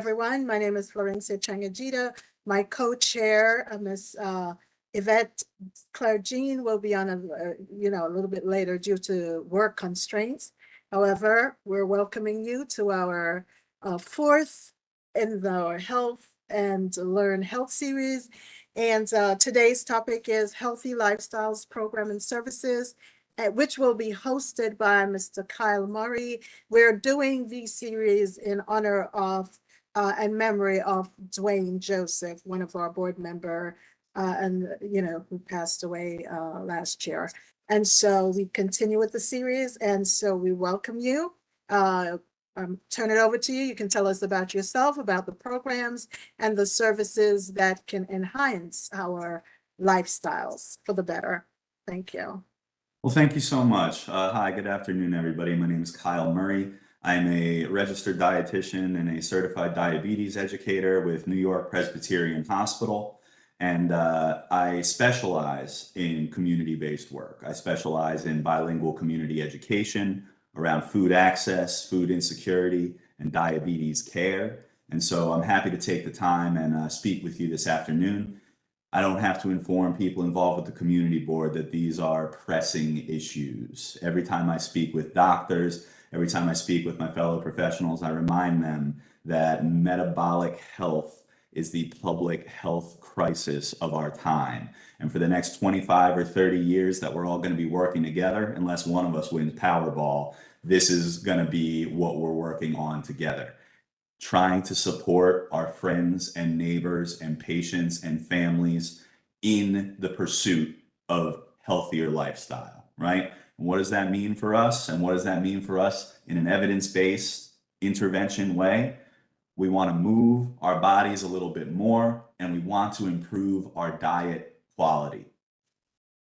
Everyone. My name is Florencia Changajita. My co-chair, Ms. Yvette Claire Jean, will be on a little bit later due to work constraints. However, we're welcoming you to our fourth in the Health and Learn Health series. And today's topic is Healthy Lifestyles Program and Services, which will be hosted by Mr. Kyle Murray. We're doing these series in honor of and memory of Dwayne Joseph, one of our board member, who passed away last year. And so we continue with the series, and so we welcome you. Turn it over to you. You can tell us about yourself, about the programs and the services that can enhance our lifestyles for the better. Thank you. Well, thank you so much. Hi, good afternoon, everybody. My name is Kyle Murray. I'm a registered dietitian and a certified diabetes educator with New York Presbyterian Hospital. And I specialize in community-based work. I specialize in bilingual community education around food access, food insecurity, and diabetes care. And so I'm happy to take the time and speak with you this afternoon. I don't have to inform people involved with the community board that these are pressing issues. Every time I speak with doctors, every time I speak with my fellow professionals, I remind them that metabolic health is the public health crisis of our time. And for the next 25 or 30 years that we're all going to be working together, unless one of us wins Powerball, this is going to be what we're working on together. Trying to support our friends and neighbors and patients and families in the pursuit of healthier lifestyle, right? And what does that mean for us? And what does that mean for us in an evidence-based intervention way? We want to move our bodies a little bit more, and we want to improve our diet quality.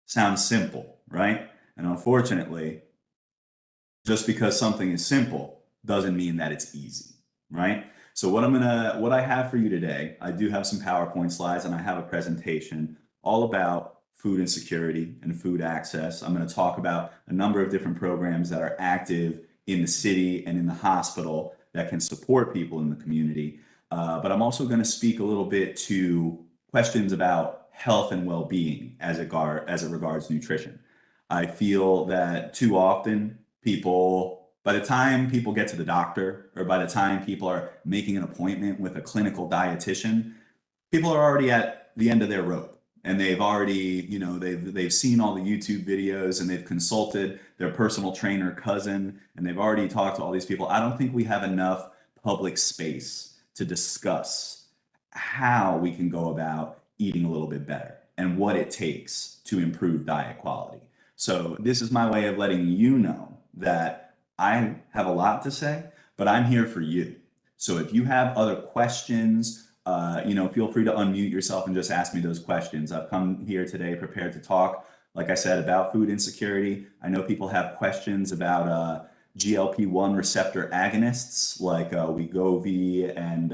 Sounds simple, right? And unfortunately, just because something is simple doesn't mean that it's easy. Right? So what I have for you today, I do have some PowerPoint slides and I have a presentation all about food insecurity and food access. I'm going to talk about a number of different programs that are active in the city and in the hospital that can support people in the community. But I'm also going to speak a little bit to questions about health and well-being as it regards nutrition. I feel that too often by the time people get to the doctor or by the time people are making an appointment with a clinical dietitian, people are already at the end of their rope. And they've already, they've seen all the YouTube videos and they've consulted their personal trainer cousin and they've already talked to all these people. I don't think we have enough public space to discuss how we can go about eating a little bit better and what it takes to improve diet quality. So this is my way of letting you know that I have a lot to say, but I'm here for you. So if you have other questions, feel free to unmute yourself and just ask me those questions. I've come here today prepared to talk, like I said, about food insecurity. I know people have questions about GLP-1 receptor agonists like Wegovy and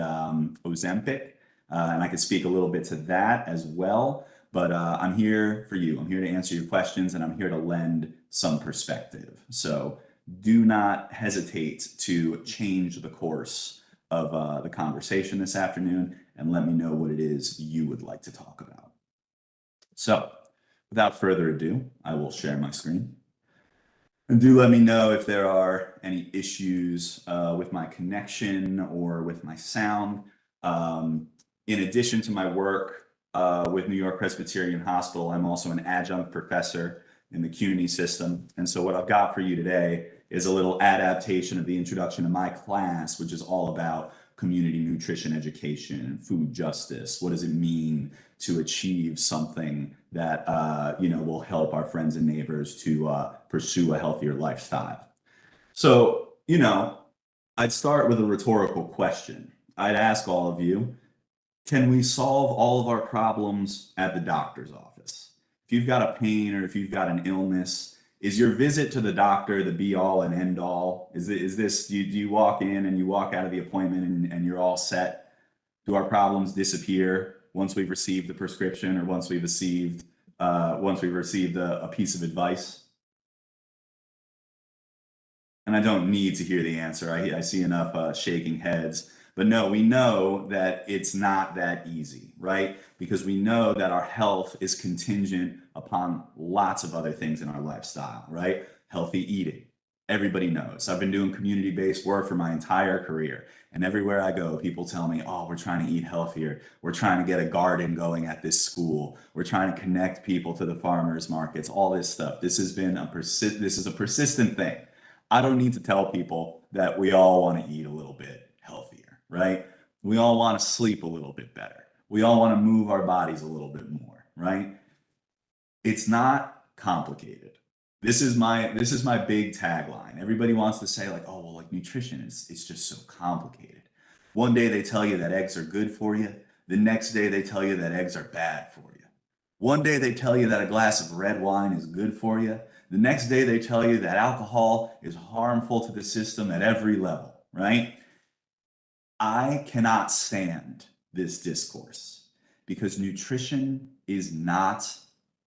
Ozempic, and I could speak a little bit to that as well. But I'm here for you. I'm here to answer your questions, and I'm here to lend some perspective. So do not hesitate to change the course of the conversation this afternoon and let me know what it is you would like to talk about. So without further ado, I will share my screen. And do let me know if there are any issues with my connection or with my sound. In addition to my work with New York Presbyterian Hospital, I'm also an adjunct professor in the CUNY system. And so what I've got for you today is a little adaptation of the introduction to my class, which is all about community nutrition education and food justice. What does it mean to achieve something that will help our friends and neighbors to pursue a healthier lifestyle? So, I'd start with a rhetorical question. I'd ask all of you, can we solve all of our problems at the doctor's office? If you've got a pain or if you've got an illness, is your visit to the doctor the be all and end all? Do you walk in and you walk out of the appointment and you're all set? Do our problems disappear once we've received the prescription or once we've received a piece of advice? And I don't need to hear the answer. I see enough shaking heads. But no, we know that it's not that easy, right? Because we know that our health is contingent upon lots of other things in our lifestyle, right? Healthy eating. Everybody knows. I've been doing community-based work for my entire career. And everywhere I go, people tell me, oh, we're trying to eat healthier. We're trying to get a garden going at this school. We're trying to connect people to the farmers markets, all this stuff. This has been this is a persistent thing. I don't need to tell people that we all want to eat a little bit healthier, right? We all want to sleep a little bit better. We all want to move our bodies a little bit more, right? It's not complicated. This is my big tagline. Everybody wants to say like, oh well, like nutrition is it's just so complicated. One day they tell you that eggs are good for you. The next day they tell you that eggs are bad for you. One day they tell you that a glass of red wine is good for you. The next day they tell you that alcohol is harmful to the system at every level, right? I cannot stand this discourse because nutrition is not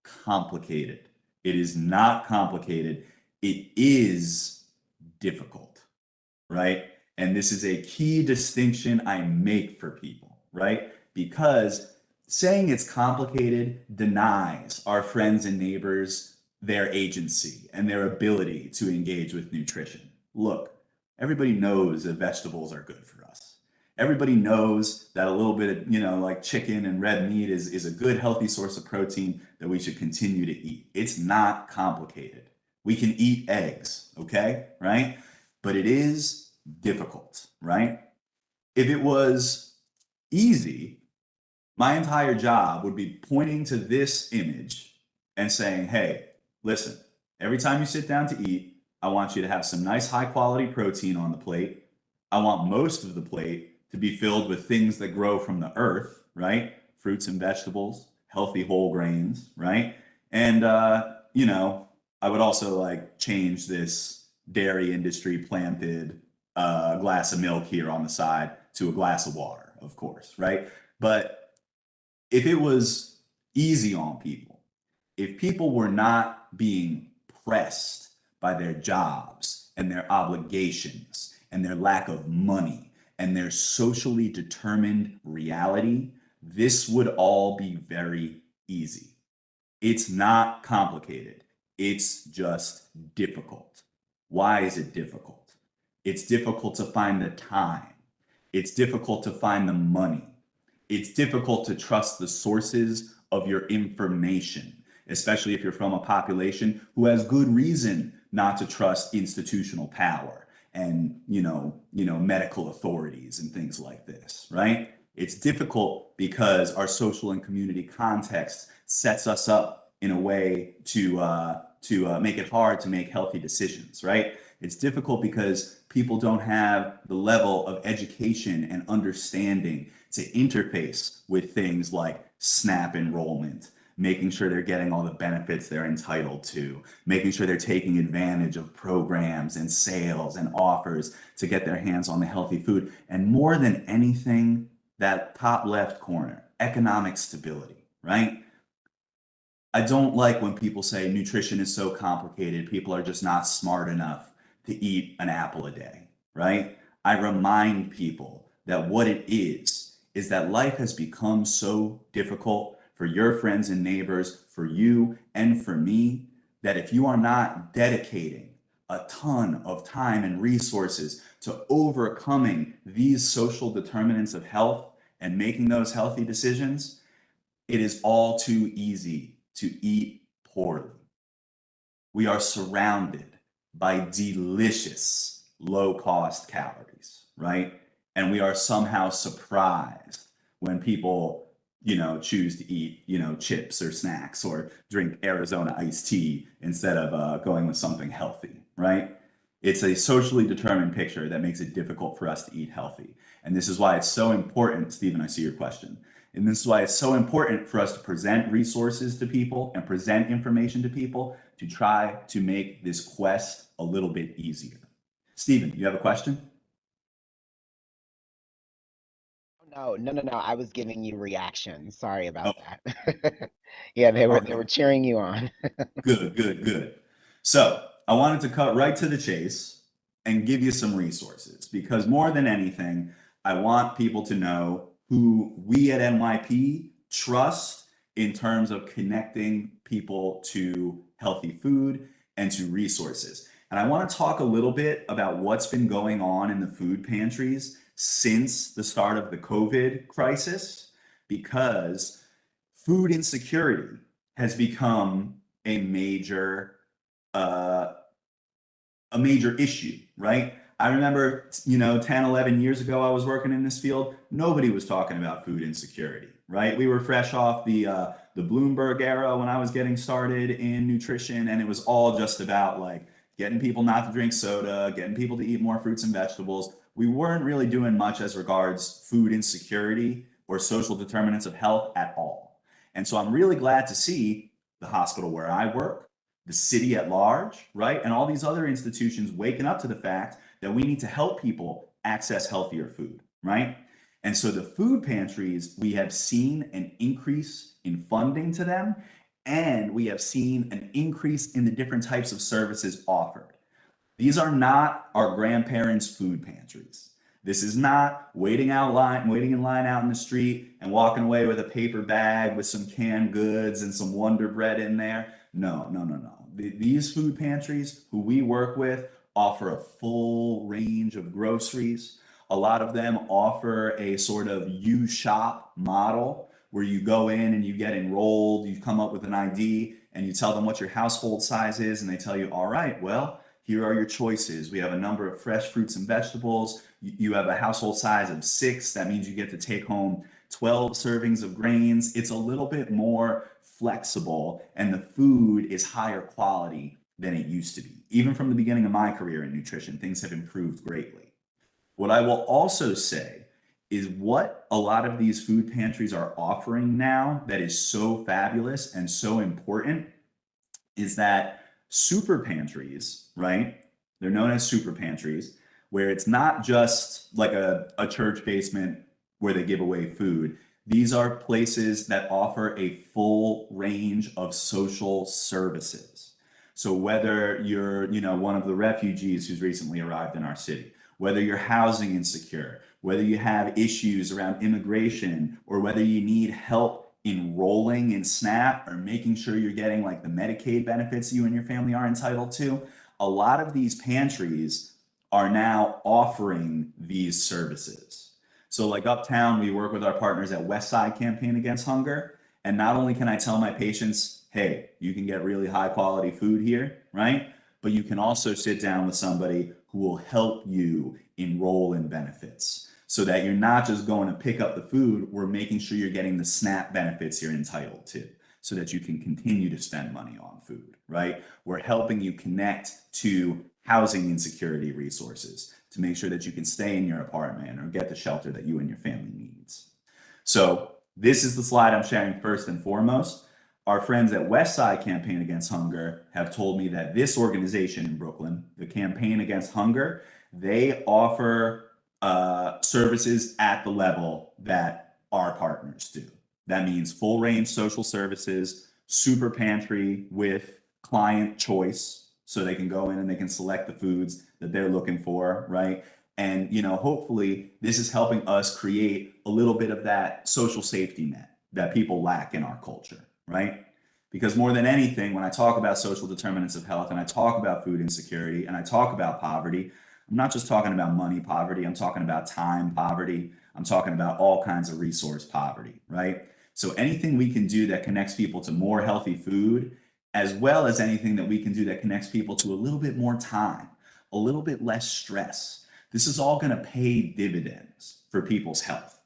complicated. It is not complicated. It is difficult, right? And this is a key distinction I make for people, right? Because saying it's complicated denies our friends and neighbors their agency and their ability to engage with nutrition. Look, everybody knows that vegetables are good for us. Everybody knows that a little bit of, like chicken and red meat is a good, healthy source of protein that we should continue to eat. It's not complicated. We can eat eggs, okay? Right? But it is difficult, right? If it was easy, my entire job would be pointing to this image and saying, hey, listen, every time you sit down to eat, I want you to have some nice high quality protein on the plate. I want most of the plate to be filled with things that grow from the earth, right? Fruits and vegetables, healthy whole grains, right? And, I would also like change this dairy industry planted glass of milk here on the side to a glass of water, of course, right? But if it was easy on people, if people were not being pressed by their jobs and their obligations and their lack of money and their socially determined reality, this would all be very easy. It's not complicated. It's just difficult. Why is it difficult? It's difficult to find the time. It's difficult to find the money. It's difficult to trust the sources of your information, especially if you're from a population who has good reason not to trust institutional power and medical authorities and things like this, right? It's difficult because our social and community context sets us up in a way to make it hard to make healthy decisions, right? It's difficult because people don't have the level of education and understanding to interface with things like SNAP enrollment, making sure they're getting all the benefits they're entitled to, making sure they're taking advantage of programs and sales and offers to get their hands on the healthy food. And more than anything, that top left corner, economic stability, right? I don't like when people say nutrition is so complicated, people are just not smart enough to eat an apple a day, right? I remind people that what it is that life has become so difficult for your friends and neighbors, for you and for me, that if you are not dedicating a ton of time and resources to overcoming these social determinants of health and making those healthy decisions, it is all too easy to eat poorly. We are surrounded by delicious low cost calories, right? And we are somehow surprised when people, choose to eat, chips or snacks or drink Arizona iced tea instead of going with something healthy, right? It's a socially determined picture that makes it difficult for us to eat healthy. And this is why it's so important, Stephen, I see your question. And this is why it's so important for us to present resources to people and present information to people to try to make this quest a little bit easier. Stephen, you have a question? No, no, no, no. I was giving you reaction. Sorry Oh, about that. Yeah, they were okay. cheering you on. Good, good, good. So I wanted to cut right to the chase and give you some resources because more than anything, I want people to know who we at NYP trust in terms of connecting people to healthy food and to resources. And I want to talk a little bit about what's been going on in the food pantries since the start of the COVID crisis, because food insecurity has become uh, a major issue, right? I remember, 10, 11 years ago, I was working in this field. Nobody was talking about food insecurity, right? We were fresh off the Bloomberg era when I was getting started in nutrition, and it was all just about like getting people not to drink soda, getting people to eat more fruits and vegetables. We weren't really doing much as regards food insecurity or social determinants of health at all. And so I'm really glad to see the hospital where I work, the city at large, right? And all these other institutions waking up to the fact that we need to help people access healthier food, right? And so the food pantries, we have seen an increase in funding to them, and we have seen an increase in the different types of services offered. These are not our grandparents' food pantries. This is not waiting in line out in the street and walking away with a paper bag with some canned goods and some Wonder Bread in there. No, no, no, no. These food pantries who we work with offer a full range of groceries. A lot of them offer a sort of you shop model where you go in and you get enrolled, you come up with an ID and you tell them what your household size is, and they tell you, all right, well, here are your choices. We have a number of fresh fruits and vegetables. You have a household size of 6. That means you get to take home 12 servings of grains. It's a little bit more flexible, and the food is higher quality than it used to be. Even from the beginning of my career in nutrition, things have improved greatly. What I will also say is what a lot of these food pantries are offering now that is so fabulous and so important is that super pantries, right? They're known as super pantries, where it's not just like a church basement where they give away food. These are places that offer a full range of social services. So whether you're, one of the refugees who's recently arrived in our city, whether you're housing insecure, whether you have issues around immigration, or whether you need help enrolling in SNAP or making sure you're getting like the Medicaid benefits you and your family are entitled to, a lot of these pantries are now offering these services. So like uptown, we work with our partners at Westside Campaign Against Hunger. And not only can I tell my patients, hey, you can get really high quality food here, right? But you can also sit down with somebody who will help you enroll in benefits so that you're not just going to pick up the food, we're making sure you're getting the SNAP benefits you're entitled to so that you can continue to spend money on food, right? We're helping you connect to housing insecurity resources to make sure that you can stay in your apartment or get the shelter that you and your family needs. So this is the slide I'm sharing first and foremost. Our friends at Westside Campaign Against Hunger have told me that this organization in Brooklyn, the Campaign Against Hunger, they offer services at the level that our partners do. That means full range social services, super pantry with client choice, so they can go in and they can select the foods that they're looking for, right? And hopefully this is helping us create a little bit of that social safety net that people lack in our culture, right? Because more than anything, when I talk about social determinants of health and I talk about food insecurity and I talk about poverty, I'm not just talking about money poverty, I'm talking about time poverty, I'm talking about all kinds of resource poverty, right? So anything we can do that connects people to more healthy food, as well as anything that we can do that connects people to a little bit more time, a little bit less stress, this is all going to pay dividends for people's health.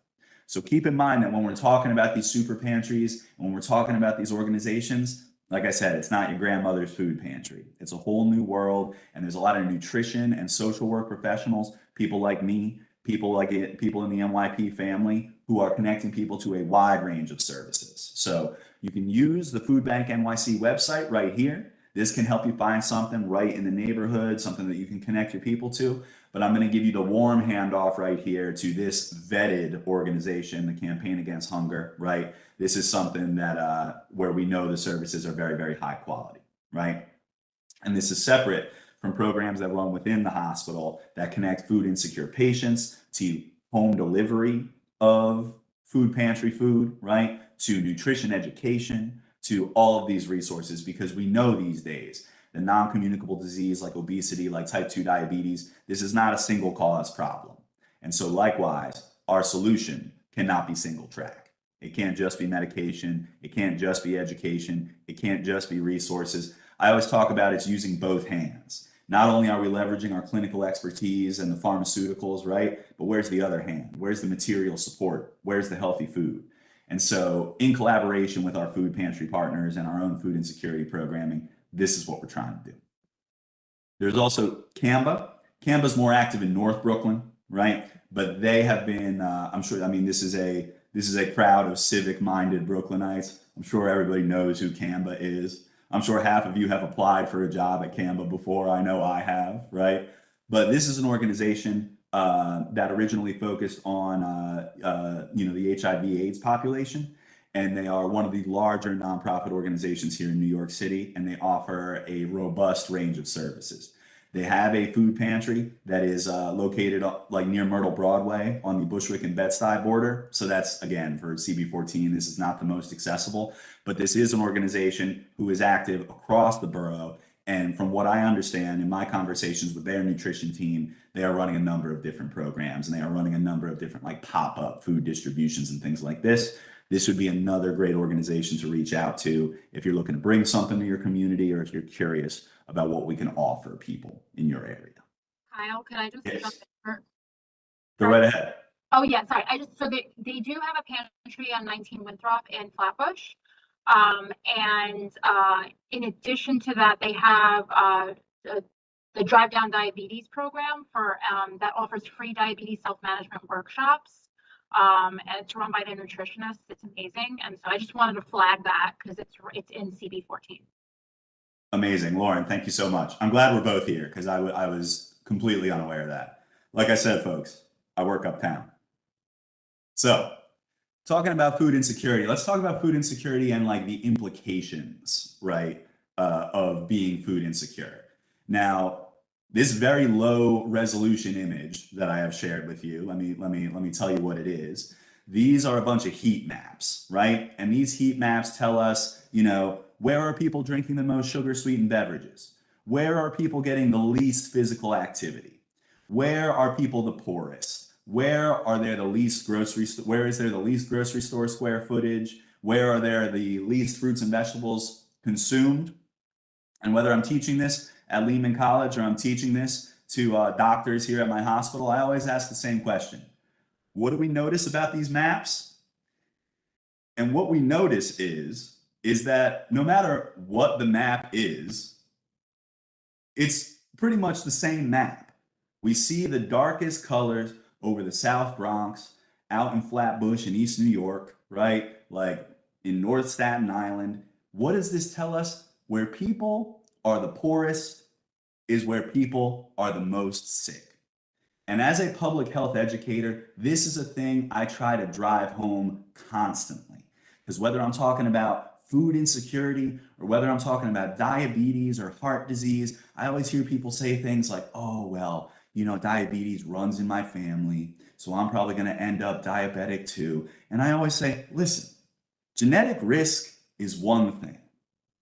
So keep in mind that when we're talking about these super pantries, and when we're talking about these organizations, like I said, it's not your grandmother's food pantry. It's a whole new world, and there's a lot of nutrition and social work professionals, people like me, people in the NYP family who are connecting people to a wide range of services. So you can use the Food Bank NYC website right here. This can help you find something right in the neighborhood, something that you can connect your people to. But I'm going to give you the warm handoff right here to this vetted organization, the Campaign Against Hunger, right? This is something that where we know the services are very, very high quality, right? And this is separate from programs that run within the hospital that connect food insecure patients to home delivery of food pantry food, right? To nutrition education, to all of these resources, because we know these days the non-communicable disease like obesity, like type 2 diabetes, this is not a single cause problem. And so likewise, our solution cannot be single track. It can't just be medication. It can't just be education. It can't just be resources. I always talk about it's using both hands. Not only are we leveraging our clinical expertise and the pharmaceuticals, right? But where's the other hand? Where's the material support? Where's the healthy food? And so in collaboration with our food pantry partners and our own food insecurity programming, this is what we're trying to do. There's also Canva. Canva's more active in North Brooklyn, right? But they have been, I'm sure, I mean, this is a crowd of civic-minded Brooklynites. I'm sure everybody knows who Canva is. I'm sure half of you have applied for a job at Canva before. I know I have, right? But this is an organization that originally focused on, the HIV/AIDS population, and they are one of the larger nonprofit organizations here in New York City, and they offer a robust range of services. They have a food pantry that is located like near Myrtle Broadway on the Bushwick and Bed-Stuy border. So that's, again, for CB14, this is not the most accessible, but this is an organization who is active across the borough. And from what I understand in my conversations with their nutrition team, they are running a number of different programs, and they are running a number of different like pop-up food distributions and things like this. This would be another great organization to reach out to if you're looking to bring something to your community, or if you're curious about what we can offer people in your area. Kyle, could I just jump Yes. in? Go right ahead. Oh yeah, sorry. So they do have a pantry on 19 Winthrop and Flatbush. In addition to that, they have the Drive Down Diabetes program for that offers free diabetes self-management workshops. And it's run by the nutritionist. It's amazing. And so I just wanted to flag that because it's in CB14. Amazing, Lauren. Thank you so much. I'm glad we're both here because I was completely unaware of that. Like I said, folks, I work uptown. So talking about food insecurity, let's talk about food insecurity and like the implications, right, of being food insecure. Now, this very low resolution image that I have shared with you, let me tell you what it is. These are a bunch of heat maps, right? And these heat maps tell us, where are people drinking the most sugar sweetened beverages? Where are people getting the least physical activity? Where are people the poorest? Where is there the least grocery store square footage? Where are there the least fruits and vegetables consumed? And whether I'm teaching this at Lehman College or I'm teaching this to doctors here at my hospital, I always ask the same question. What do we notice about these maps? And what we notice is that no matter what the map is, it's pretty much the same map. We see the darkest colors over the South Bronx, out in Flatbush in East New York, right? Like in North Staten Island. What does this tell us? Where people are the poorest is where people are the most sick. And as a public health educator, this is a thing I try to drive home constantly. Because whether I'm talking about food insecurity or whether I'm talking about diabetes or heart disease, I always hear people say things like, oh, well, diabetes runs in my family, so I'm probably going to end up diabetic too. And I always say, listen, genetic risk is one thing,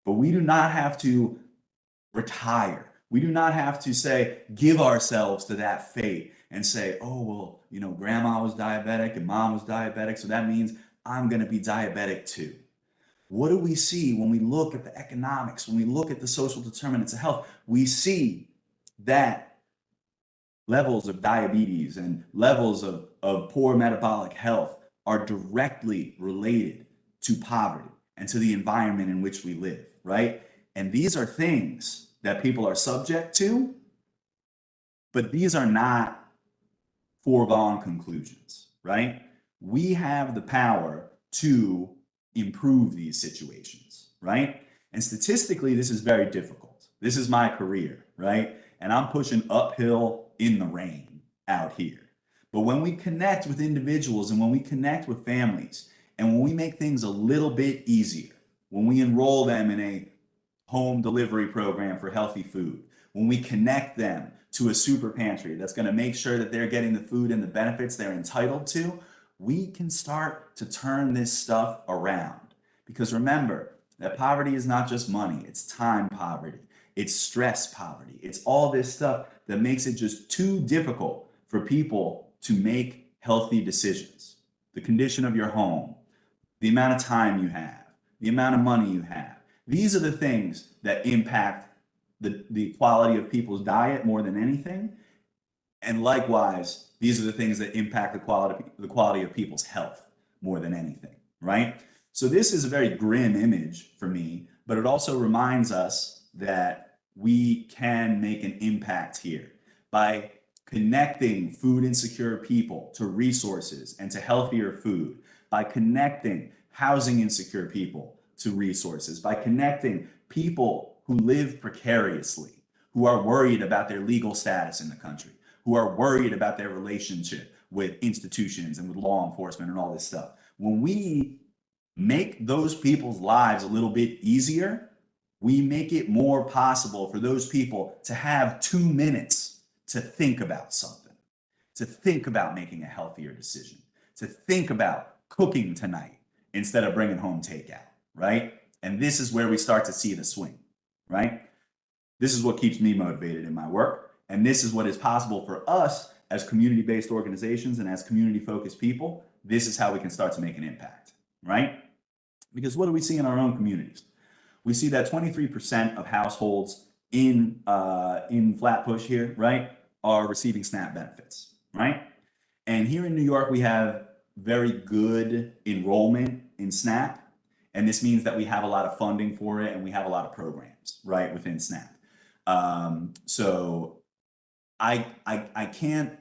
but we do not have to retire. We do not have to give ourselves to that fate and say, oh, well, grandma was diabetic and mom was diabetic, so that means I'm going to be diabetic too. What do we see when we look at the economics, when we look at the social determinants of health? We see that levels of diabetes and levels of poor metabolic health are directly related to poverty and to the environment in which we live, right? And these are things that people are subject to, but these are not foregone conclusions, right? We have the power to improve these situations, right? And statistically, this is very difficult. This is my career, right? And I'm pushing uphill in the rain out here. But when we connect with individuals and when we connect with families and when we make things a little bit easier, when we enroll them in a home delivery program for healthy food, when we connect them to a super pantry that's going to make sure that they're getting the food and the benefits they're entitled to, we can start to turn this stuff around. Because remember that poverty is not just money, it's time poverty, it's stress poverty, it's all this stuff that makes it just too difficult for people to make healthy decisions. The condition of your home, the amount of time you have, the amount of money you have. These are the things that impact the quality of people's diet more than anything. And likewise, these are the things that impact the quality of people's health more than anything, right? So this is a very grim image for me, but it also reminds us that we can make an impact here by connecting food insecure people to resources and to healthier food, by connecting housing insecure people to resources, by connecting people who live precariously, who are worried about their legal status in the country, who are worried about their relationship with institutions and with law enforcement and all this stuff. When we make those people's lives a little bit easier, we make it more possible for those people to have 2 minutes to think about something, to think about making a healthier decision, to think about cooking tonight instead of bringing home takeout, right? And this is where we start to see the swing, right? This is what keeps me motivated in my work. And this is what is possible for us as community-based organizations and as community-focused people. This is how we can start to make an impact, right? Because what do we see in our own communities? We see that 23% of households in Flatbush here, right, are receiving SNAP benefits, right? And here in New York, we have very good enrollment in SNAP. And this means that we have a lot of funding for it and we have a lot of programs, right, within SNAP. So I can't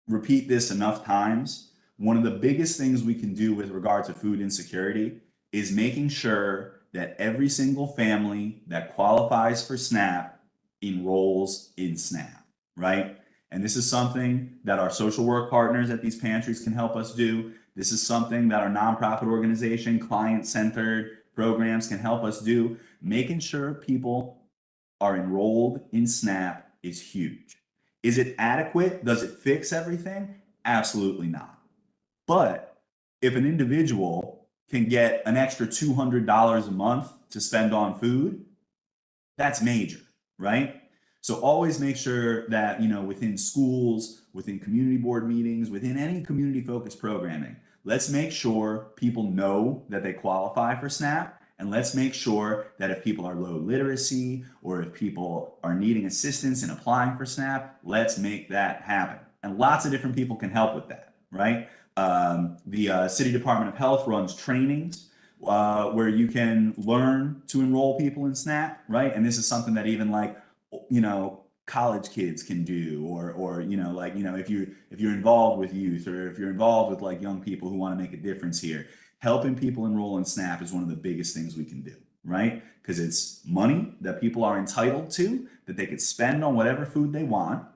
repeat this enough times. One of the biggest things we can do with regard to food insecurity is making sure that every single family that qualifies for SNAP enrolls in SNAP, right? And this is something that our social work partners at these pantries can help us do. This is something that our nonprofit organization, client-centered programs can help us do. Making sure people are enrolled in SNAP is huge. Is it adequate? Does it fix everything? Absolutely not. But if an individual can get an extra $200 a month to spend on food, that's major, right? So always make sure that, within schools, within community board meetings, within any community-focused programming, let's make sure people know that they qualify for SNAP. And let's make sure that if people are low literacy or if people are needing assistance in applying for SNAP, let's make that happen. And lots of different people can help with that, right? The City Department of Health runs trainings where you can learn to enroll people in SNAP, right? And this is something that even college kids can do, or if you're involved with youth, or if you're involved with young people who want to make a difference here, helping people enroll in SNAP is one of the biggest things we can do, right? Because it's money that people are entitled to, that they could spend on whatever food they want.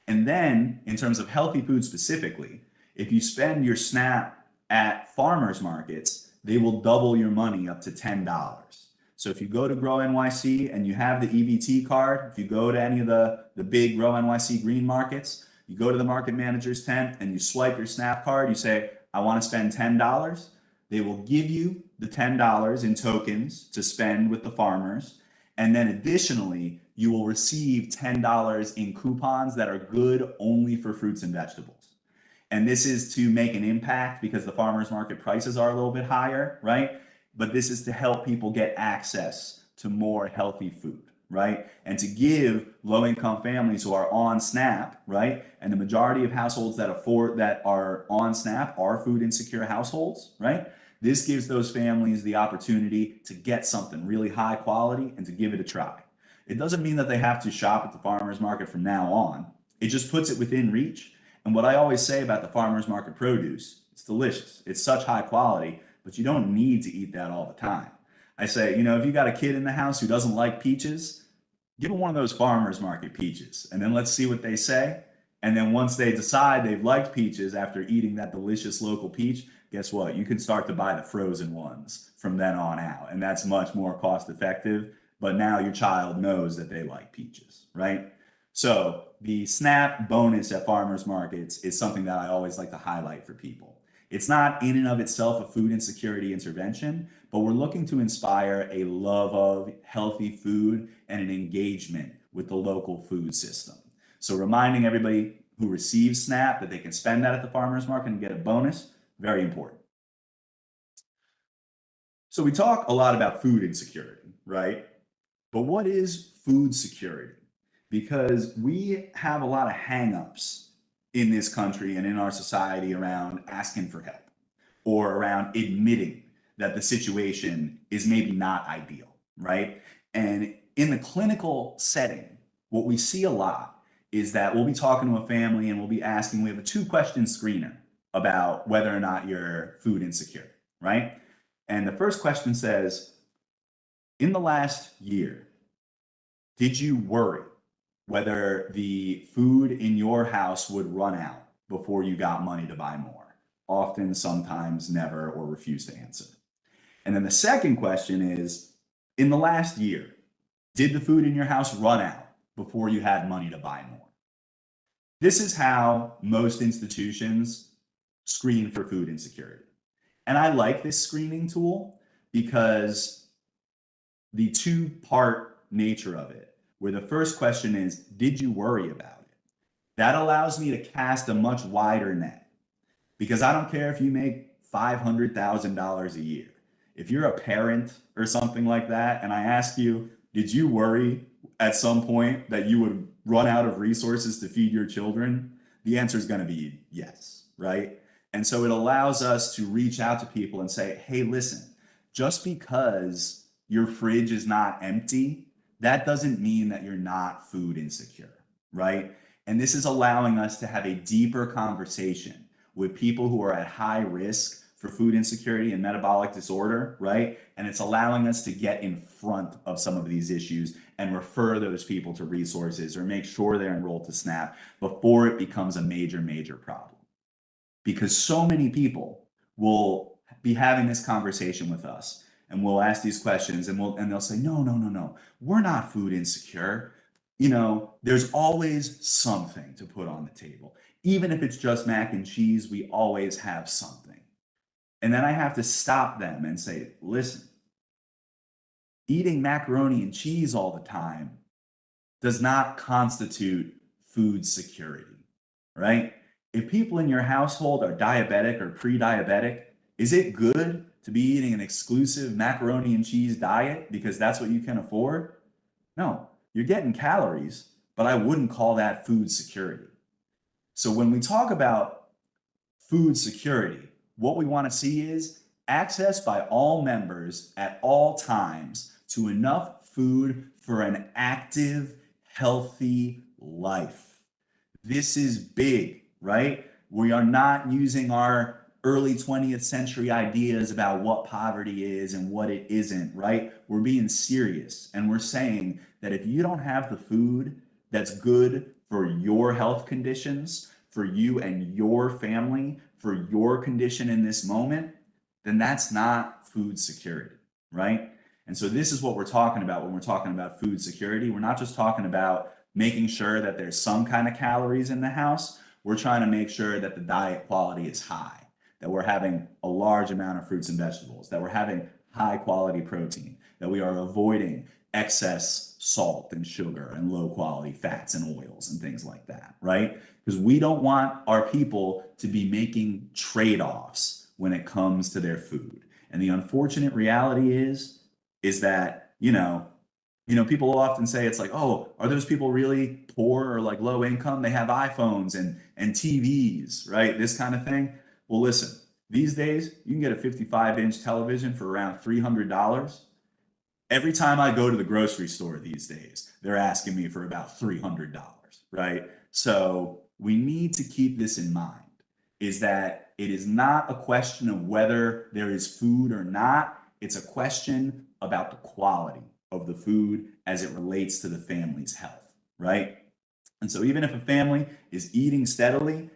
And then in terms of healthy food specifically, if you spend your SNAP at farmers markets, they will double your money up to $10. So if you go to Grow NYC and you have the EBT card, if you go to any of the big Grow NYC green markets, you go to the market manager's tent and you swipe your SNAP card, you say, I want to spend $10. They will give you the $10 in tokens to spend with the farmers. And then additionally, you will receive $10 in coupons that are good only for fruits and vegetables. And this is to make an impact because the farmers market prices are a little bit higher, right? But this is to help people get access to more healthy food, right? And to give low-income families who are on SNAP, right? And the majority of households that are on SNAP are food insecure households, right? This gives those families the opportunity to get something really high quality and to give it a try. It doesn't mean that they have to shop at the farmers market from now on. It just puts it within reach. And what I always say about the farmers market produce, it's delicious. It's such high quality, but you don't need to eat that all the time. I say, if you got a kid in the house who doesn't like peaches, give them one of those farmers market peaches, and then let's see what they say. And then once they decide they've liked peaches after eating that delicious local peach, guess what? You can start to buy the frozen ones from then on out. And that's much more cost effective. But now your child knows that they like peaches, right? So the SNAP bonus at farmers markets is something that I always like to highlight for people. It's not in and of itself a food insecurity intervention, but we're looking to inspire a love of healthy food and an engagement with the local food system. So reminding everybody who receives SNAP that they can spend that at the farmers market and get a bonus, very important. So we talk a lot about food insecurity, right? But what is food security? Because we have a lot of hangups in this country and in our society around asking for help or around admitting that the situation is maybe not ideal, right? And in the clinical setting, what we see a lot is that we'll be talking to a family and we'll be asking, we have a 2-question screener about whether or not you're food insecure, right? And the first question says, in the last year, did you worry whether the food in your house would run out before you got money to buy more? Often, sometimes, never, or refuse to answer. And then the second question is, in the last year, did the food in your house run out before you had money to buy more? This is how most institutions screen for food insecurity. And I like this screening tool because the 2-part nature of it, where the first question is, did you worry about it? That allows me to cast a much wider net, because I don't care if you make $500,000 a year. If you're a parent or something like that, and I ask you, did you worry at some point that you would run out of resources to feed your children? The answer is going to be yes, right? And so it allows us to reach out to people and say, hey, listen, just because your fridge is not empty, that doesn't mean that you're not food insecure, right? And this is allowing us to have a deeper conversation with people who are at high risk for food insecurity and metabolic disorder, right? And it's allowing us to get in front of some of these issues and refer those people to resources or make sure they're enrolled to SNAP before it becomes a major, major problem. Because so many people will be having this conversation with us and we'll ask these questions and they'll say, no, we're not food insecure. You know, there's always something to put on the table. Even if it's just mac and cheese, we always have something. And then I have to stop them and say, listen, eating macaroni and cheese all the time does not constitute food security, right? If people in your household are diabetic or pre-diabetic, is it good to be eating an exclusive macaroni and cheese diet because that's what you can afford? No, you're getting calories, but I wouldn't call that food security. So when we talk about food security, what we want to see is access by all members at all times to enough food for an active, healthy life. This is big, right? We are not using our early 20th century ideas about what poverty is and what it isn't, right? We're being serious and we're saying that if you don't have the food that's good for your health conditions, for you and your family, for your condition in this moment, then that's not food security, right? And so this is what we're talking about when we're talking about food security. We're not just talking about making sure that there's some kind of calories in the house. We're trying to make sure that the diet quality is high, that we're having a large amount of fruits and vegetables, that we're having high quality protein, that we are avoiding excess salt and sugar and low quality fats and oils and things like that, right? Because we don't want our people to be making trade-offs when it comes to their food. And the unfortunate reality is that, people will often say it's like, oh, are those people really poor or like low income? They have iPhones and TVs, right? This kind of thing. Well, listen, these days you can get a 55-inch television for around $300. Every time I go to the grocery store these days, they're asking me for about $300, right? So we need to keep this in mind, is that it is not a question of whether there is food or not. It's a question about the quality of the food as it relates to the family's health, right? And so even if a family is eating steadily,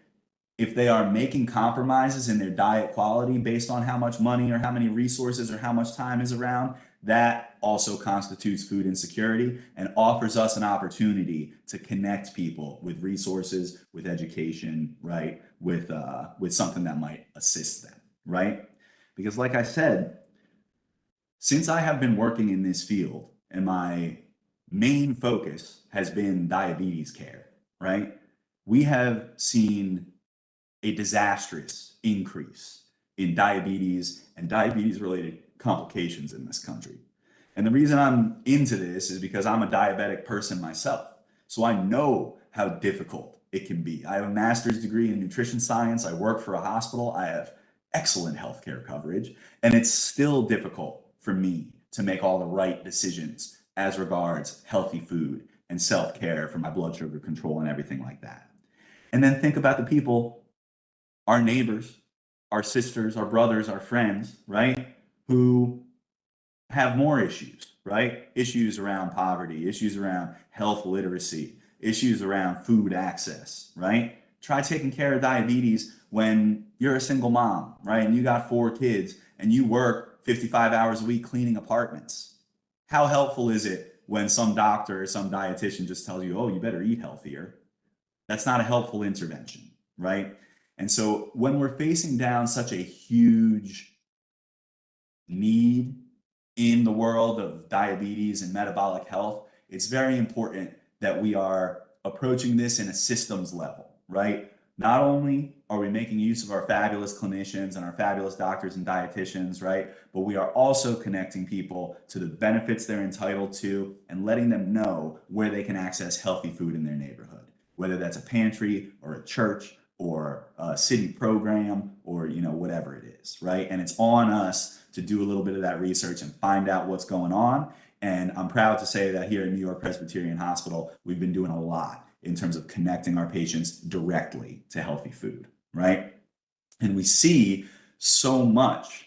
if they are making compromises in their diet quality based on how much money or how many resources or how much time is around, That also constitutes food insecurity and offers us an opportunity to connect people with resources, with education, right? With something that might assist them, right? Because like I said, since I have been working in this field and my main focus has been diabetes care, right? We have seen a disastrous increase in diabetes and diabetes related complications in this country. And the reason I'm into this is because I'm a diabetic person myself. So I know how difficult it can be. I have a master's degree in nutrition science. I work for a hospital. I have excellent healthcare coverage. And it's still difficult for me to make all the right decisions as regards healthy food and self-care for my blood sugar control and everything like that. And then think about the people, our neighbors, our sisters, our brothers, our friends, right? Who have more issues, right? Issues around poverty, issues around health literacy, issues around food access, right? Try taking care of diabetes when you're a single mom, right? And you got 4 kids and you work 55 hours a week cleaning apartments. How helpful is it when some doctor or some dietitian just tells you, oh, you better eat healthier? That's not a helpful intervention, right? And so when we're facing down such a huge need in the world of diabetes and metabolic health, it's very important that we are approaching this in a systems level, right? Not only are we making use of our fabulous clinicians and our fabulous doctors and dietitians, right? But we are also connecting people to the benefits they're entitled to and letting them know where they can access healthy food in their neighborhood, whether that's a pantry or a church or a city program or, you know, whatever it is, right? And it's on us to do a little bit of that research and find out what's going on. And I'm proud to say that here at New York Presbyterian Hospital, we've been doing a lot in terms of connecting our patients directly to healthy food, right? And we see so much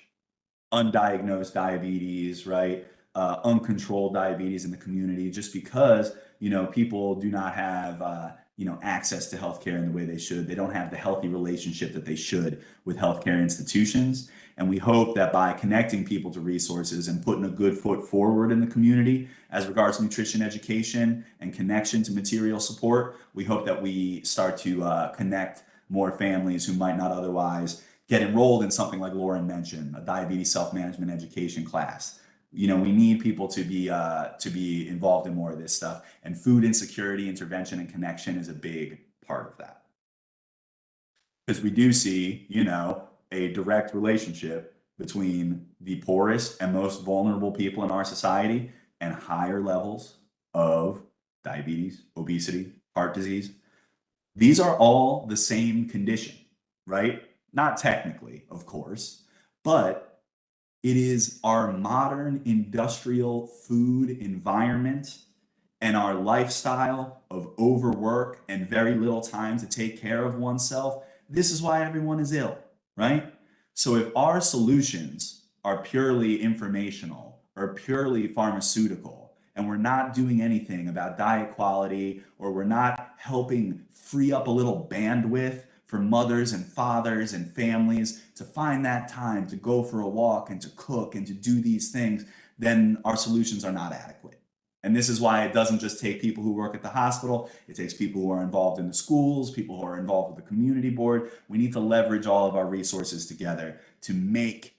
undiagnosed diabetes, right? Uncontrolled diabetes in the community just because, you know, people do not have, access to healthcare in the way they should. They don't have the healthy relationship that they should with healthcare institutions. And we hope that by connecting people to resources and putting a good foot forward in the community as regards to nutrition education and connection to material support, we hope that we start to connect more families who might not otherwise get enrolled in something like Lauren mentioned, a diabetes self-management education class. You know, we need people to be involved in more of this stuff, and food insecurity intervention and connection is a big part of that. Because we do see, you know, a direct relationship between the poorest and most vulnerable people in our society and higher levels of diabetes, obesity, heart disease. These are all the same condition, right? Not technically, of course, but it is our modern industrial food environment and our lifestyle of overwork and very little time to take care of oneself. This is why everyone is ill, right? So if our solutions are purely informational or purely pharmaceutical, and we're not doing anything about diet quality, or we're not helping free up a little bandwidth for mothers and fathers and families to find that time to go for a walk and to cook and to do these things, then our solutions are not adequate. And this is why it doesn't just take people who work at the hospital, it takes people who are involved in the schools, people who are involved with the community board. We need to leverage all of our resources together to make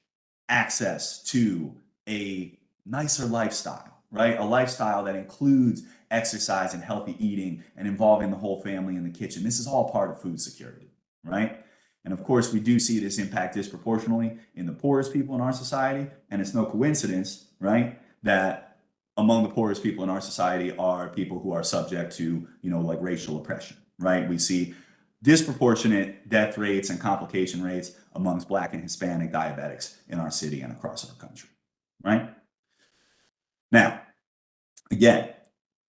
access to a nicer lifestyle, right? A lifestyle that includes exercise and healthy eating and involving the whole family in the kitchen. This is all part of food security, right? And of course, we do see this impact disproportionately in the poorest people in our society. And it's no coincidence, right, that among the poorest people in our society are people who are subject to, you know, like racial oppression, right? We see disproportionate death rates and complication rates amongst Black and Hispanic diabetics in our city and across our country, right? Now, again,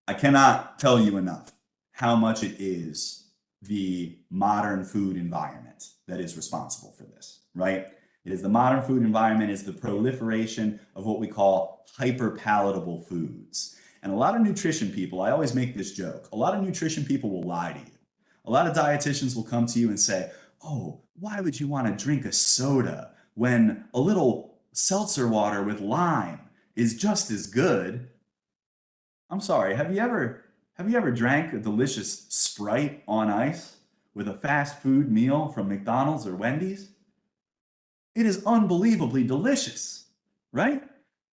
I cannot tell you enough how much it is the modern food environment that is responsible for this, right? It is the modern food environment, is the proliferation of what we call hyper-palatable foods. And a lot of nutrition people, I always make this joke, a lot of nutrition people will lie to you. A lot of dietitians will come to you and say, oh, why would you want to drink a soda when a little seltzer water with lime is just as good. I'm sorry, have you ever drank a delicious Sprite on ice with a fast food meal from McDonald's or Wendy's? It is unbelievably delicious, right?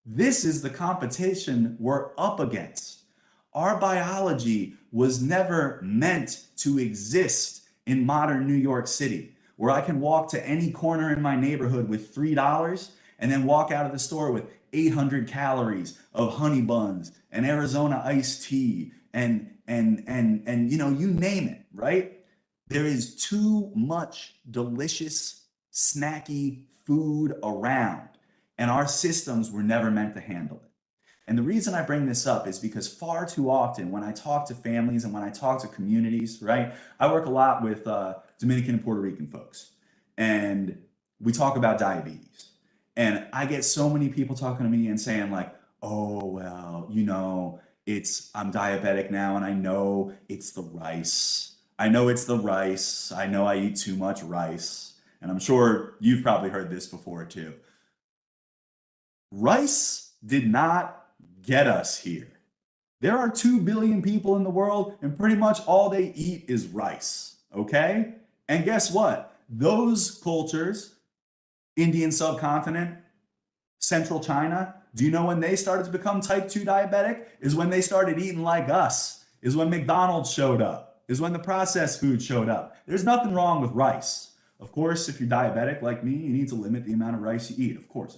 This is the competition we're up against. Our biology was never meant to exist in modern New York City, where I can walk to any corner in my neighborhood with $3 and then walk out of the store with 800 calories of honey buns and Arizona iced tea and you know, you name it, right? There is too much delicious, snacky food around, and our systems were never meant to handle it. And the reason I bring this up is because far too often when I talk to families and when I talk to communities, right? I work a lot with Dominican and Puerto Rican folks, and we talk about diabetes. And I get so many people talking to me and saying like, "Oh, well, you know, I'm diabetic now and I know it's the rice. I know it's the rice. I know I eat too much rice." And I'm sure you've probably heard this before too. Rice did not get us here. There are 2 billion people in the world, and pretty much all they eat is rice. Okay? And guess what? Those cultures, Indian subcontinent, Central China, do you know when they started to become type 2 diabetic? Is when they started eating like us, is when McDonald's showed up, is when the processed food showed up. There's nothing wrong with rice. Of course, if you're diabetic like me, you need to limit the amount of rice you eat. Of course,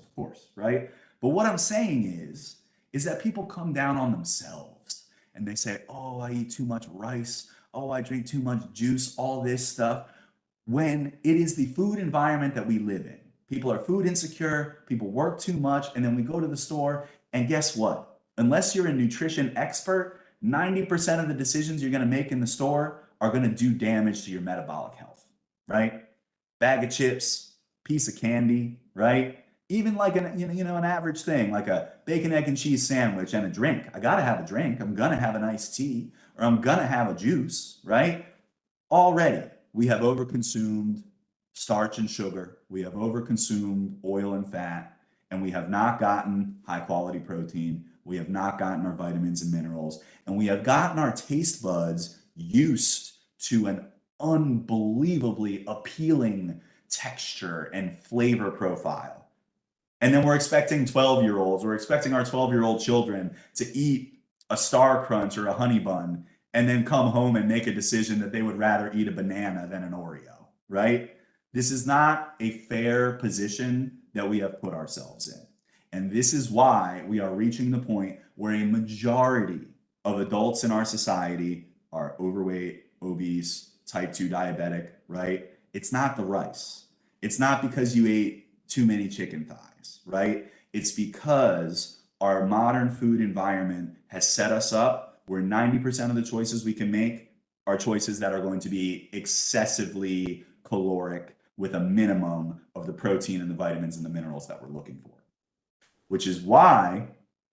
right? But what I'm saying is that people come down on themselves and they say, "Oh, I eat too much rice. Oh, I drink too much juice," all this stuff, when it is the food environment that we live in. People are food insecure, people work too much, and then we go to the store, and guess what? Unless you're a nutrition expert, 90% of the decisions you're gonna make in the store are gonna do damage to your metabolic health, right? Bag of chips, piece of candy, right? Even like an average thing, like a bacon, egg, and cheese sandwich and a drink. I gotta have a drink. I'm gonna have an iced tea, or I'm gonna have a juice, right? Already, we have overconsumed starch and sugar, we have overconsumed oil and fat, and we have not gotten high quality protein, we have not gotten our vitamins and minerals, and we have gotten our taste buds used to an unbelievably appealing texture and flavor profile. And then we're expecting 12-year-olds, we're expecting our 12-year-old children to eat a Star Crunch or a honey bun and then come home and make a decision that they would rather eat a banana than an Oreo, right? This is not a fair position that we have put ourselves in. And this is why we are reaching the point where a majority of adults in our society are overweight, obese, type 2 diabetic, right? It's not the rice. It's not because you ate too many chicken thighs, right? It's because our modern food environment has set us up where 90% of the choices we can make are choices that are going to be excessively caloric with a minimum of the protein and the vitamins and the minerals that we're looking for. Which is why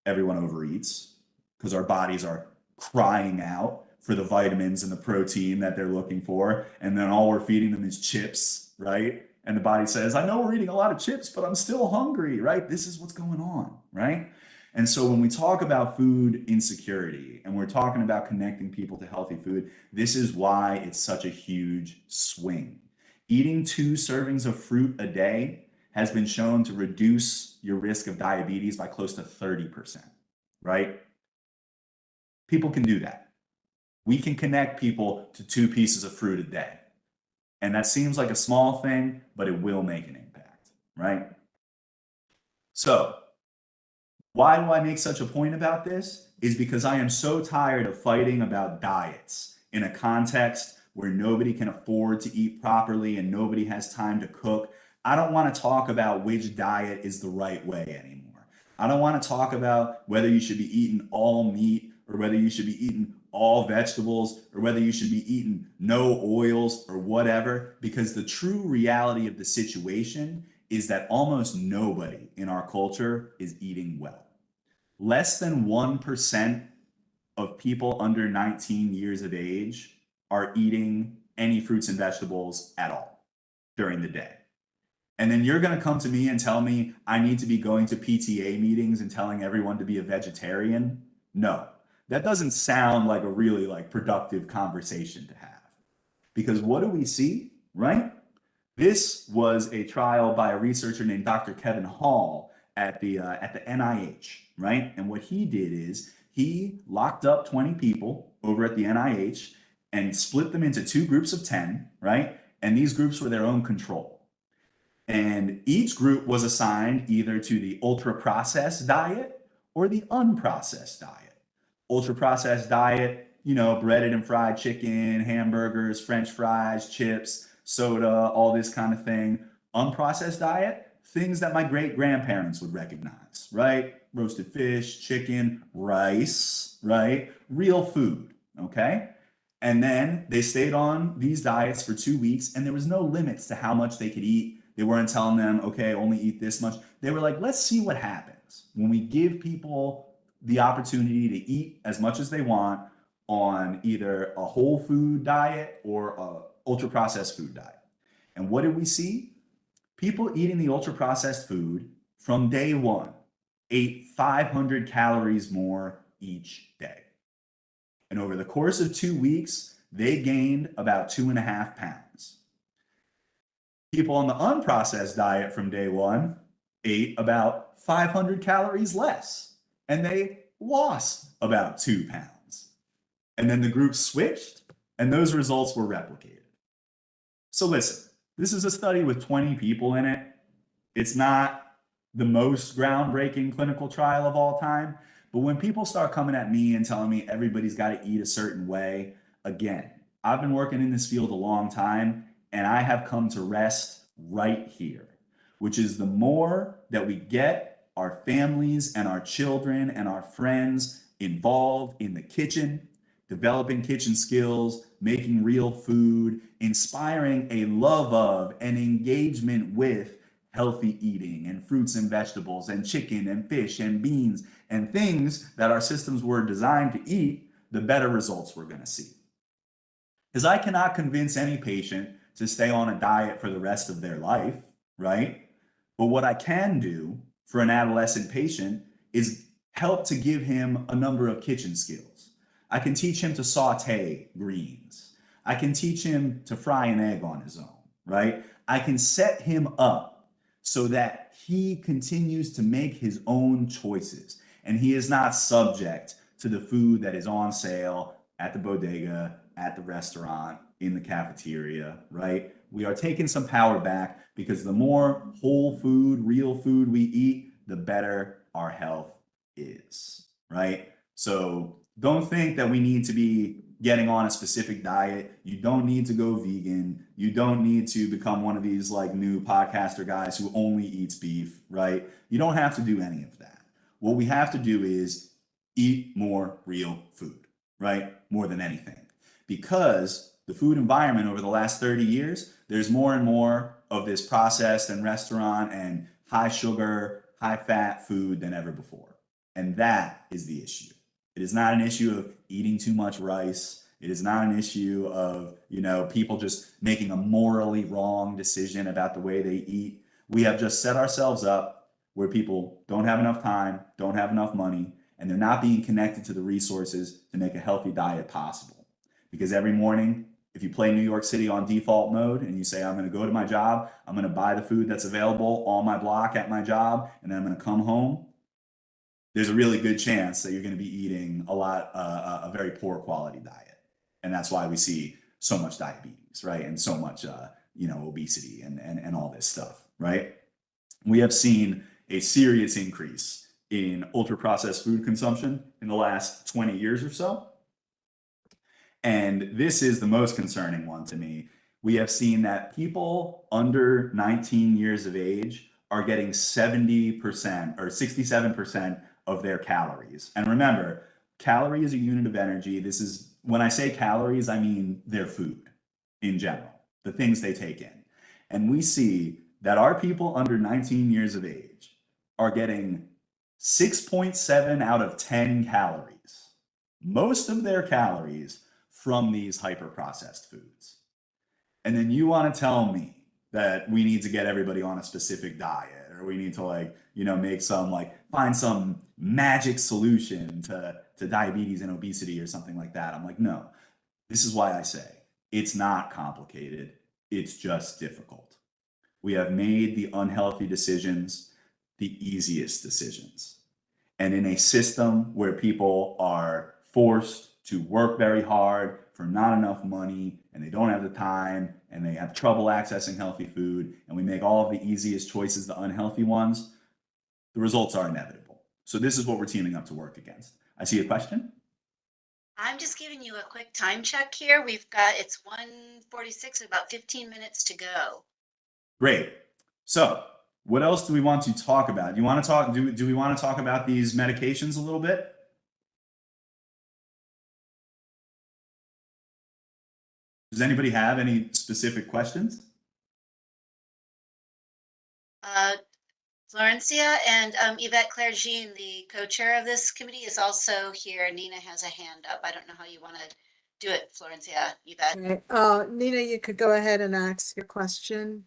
everyone overeats, because our bodies are crying out for the vitamins and the protein that they're looking for. And then all we're feeding them is chips, right? And the body says, "I know we're eating a lot of chips, but I'm still hungry," right? This is what's going on, right? And so when we talk about food insecurity and we're talking about connecting people to healthy food, this is why it's such a huge swing. Eating 2 servings of fruit a day has been shown to reduce your risk of diabetes by close to 30%, right? People can do that. We can connect people to 2 pieces of fruit a day. And that seems like a small thing, but it will make an impact, right? So, why do I make such a point about this? Is because I am so tired of fighting about diets in a context where nobody can afford to eat properly and nobody has time to cook. I don't want to talk about which diet is the right way anymore. I don't want to talk about whether you should be eating all meat or whether you should be eating all vegetables or whether you should be eating no oils or whatever, because the true reality of the situation is that almost nobody in our culture is eating well. Less than 1% of people under 19 years of age are eating any fruits and vegetables at all during the day. And then you're going to come to me and tell me I need to be going to PTA meetings and telling everyone to be a vegetarian? No, that doesn't sound like a really like productive conversation to have. Because what do we see, right? This was a trial by a researcher named Dr. Kevin Hall at the NIH, right? And what he did is he locked up 20 people over at the NIH and split them into two groups of 10, right? And these groups were their own control. And each group was assigned either to the ultra processed diet or the unprocessed diet. Ultra processed diet, you know, breaded and fried chicken, hamburgers, French fries, chips, soda, all this kind of thing. Unprocessed diet, things that my great grandparents would recognize, right? Roasted fish, chicken, rice, right? Real food, okay? And then they stayed on these diets for 2 weeks, and there was no limits to how much they could eat. They weren't telling them, okay, only eat this much. They were like, let's see what happens when we give people the opportunity to eat as much as they want on either a whole food diet or a ultra processed food diet. And what did we see? People eating the ultra processed food from day one ate 500 calories more each day. And over the course of 2 weeks, they gained about 2.5 pounds. People on the unprocessed diet from day one ate about 500 calories less, and they lost about 2 pounds. And then the group switched, and those results were replicated. So listen, this is a study with 20 people in it. It's not the most groundbreaking clinical trial of all time, but when people start coming at me and telling me everybody's got to eat a certain way, again, I've been working in this field a long time, and I have come to rest right here, which is the more that we get our families and our children and our friends involved in the kitchen, developing kitchen skills, making real food, inspiring a love of and engagement with healthy eating and fruits and vegetables and chicken and fish and beans and things that our systems were designed to eat, the better results we're going to see. Because I cannot convince any patient to stay on a diet for the rest of their life, right? But what I can do for an adolescent patient is help to give him a number of kitchen skills. I can teach him to saute greens. I can teach him to fry an egg on his own, right? I can set him up so that he continues to make his own choices and he is not subject to the food that is on sale at the bodega, at the restaurant, in the cafeteria, right? We are taking some power back because the more whole food, real food we eat, the better our health is, right? So don't think that we need to be getting on a specific diet. You don't need to go vegan. You don't need to become one of these like new podcaster guys who only eats beef, right? You don't have to do any of that. What we have to do is eat more real food, right? More than anything. Because the food environment over the last 30 years, there's more and more of this processed and restaurant and high sugar, high fat food than ever before. And that is the issue. It is not an issue of eating too much rice. It is not an issue of, people just making a morally wrong decision about the way they eat. We have just set ourselves up where people don't have enough time, don't have enough money, and they're not being connected to the resources to make a healthy diet possible. Because every morning, if you play New York City on default mode and you say, I'm going to go to my job, I'm going to buy the food that's available on my block at my job, and then I'm going to come home, there's a really good chance that you're going to be eating a very poor quality diet. And that's why we see so much diabetes, right? And so much, obesity and all this stuff, right? We have seen a serious increase in ultra processed food consumption in the last 20 years or so. And this is the most concerning one to me. We have seen that people under 19 years of age are getting 70% or 67% of their calories. And remember, calorie is a unit of energy. This is, when I say calories, I mean their food in general, the things they take in. And we see that our people under 19 years of age are getting 6.7 out of 10 calories, most of their calories from these hyper processed foods. And then you want to tell me that we need to get everybody on a specific diet, or we need to like, you know, make some like find some magic solution to diabetes and obesity or something like that. I'm like, no, this is why I say it's not complicated. It's just difficult. We have made the unhealthy decisions the easiest decisions. And in a system where people are forced to work very hard for not enough money and they don't have the time and they have trouble accessing healthy food, and we make all of the easiest choices the unhealthy ones, the results are inevitable. So this is what we're teaming up to work against. I see a question. I'm just giving you a quick time check here. It's 1:46, about 15 minutes to go. Great. So what else do we want to talk about? Do you want to talk, do we want to talk about these medications a little bit? Does anybody have any specific questions? Florencia and Yvette Claire-Jean, the co-chair of this committee, is also here. Nina has a hand up. I don't know how you want to do it, Florencia, Yvette. Okay. Nina, you could go ahead and ask your question.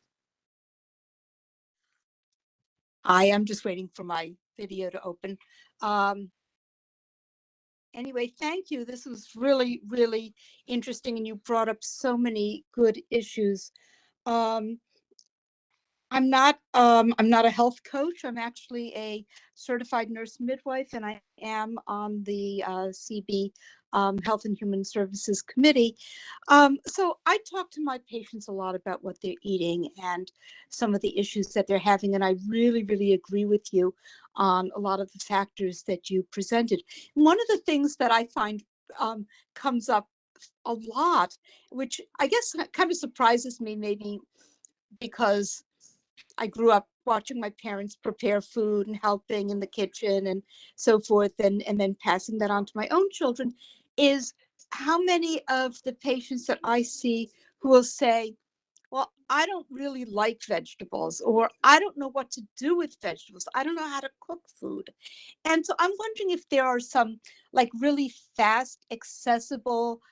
I am just waiting for my video to open. Anyway, thank you. This was really, really interesting, and you brought up so many good issues. I'm not a health coach. I'm actually a certified nurse midwife, and I am on the CB Health and Human Services Committee. So I talk to my patients a lot about what they're eating and some of the issues that they're having, and I really, really agree with you on a lot of the factors that you presented. One of the things that I find comes up a lot, which I guess kind of surprises me, maybe because I grew up watching my parents prepare food and helping in the kitchen and so forth, and then passing that on to my own children, is how many of the patients that I see who will say, well, I don't really like vegetables, or I don't know what to do with vegetables. I don't know how to cook food. And so I'm wondering if there are some like really fast, accessible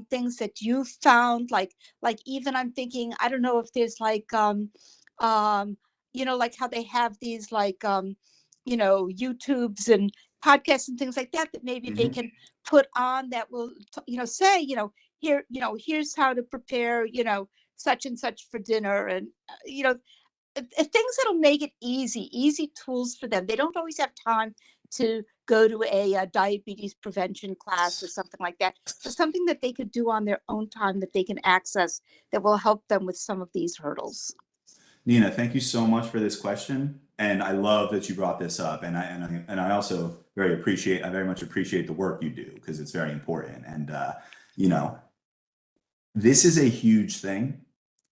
things that you found, like even I'm thinking, I don't know if there's like like how they have these like YouTubes and podcasts and things like that, that maybe they can put on that will say, here, here's how to prepare, such and such for dinner, and things that'll make it easy tools for them. They don't always have time to go to a diabetes prevention class or something like that. So something that they could do on their own time that they can access that will help them with some of these hurdles. Nina, thank you so much for this question, and I love that you brought this up. And I also very much appreciate the work you do, because it's very important. And this is a huge thing,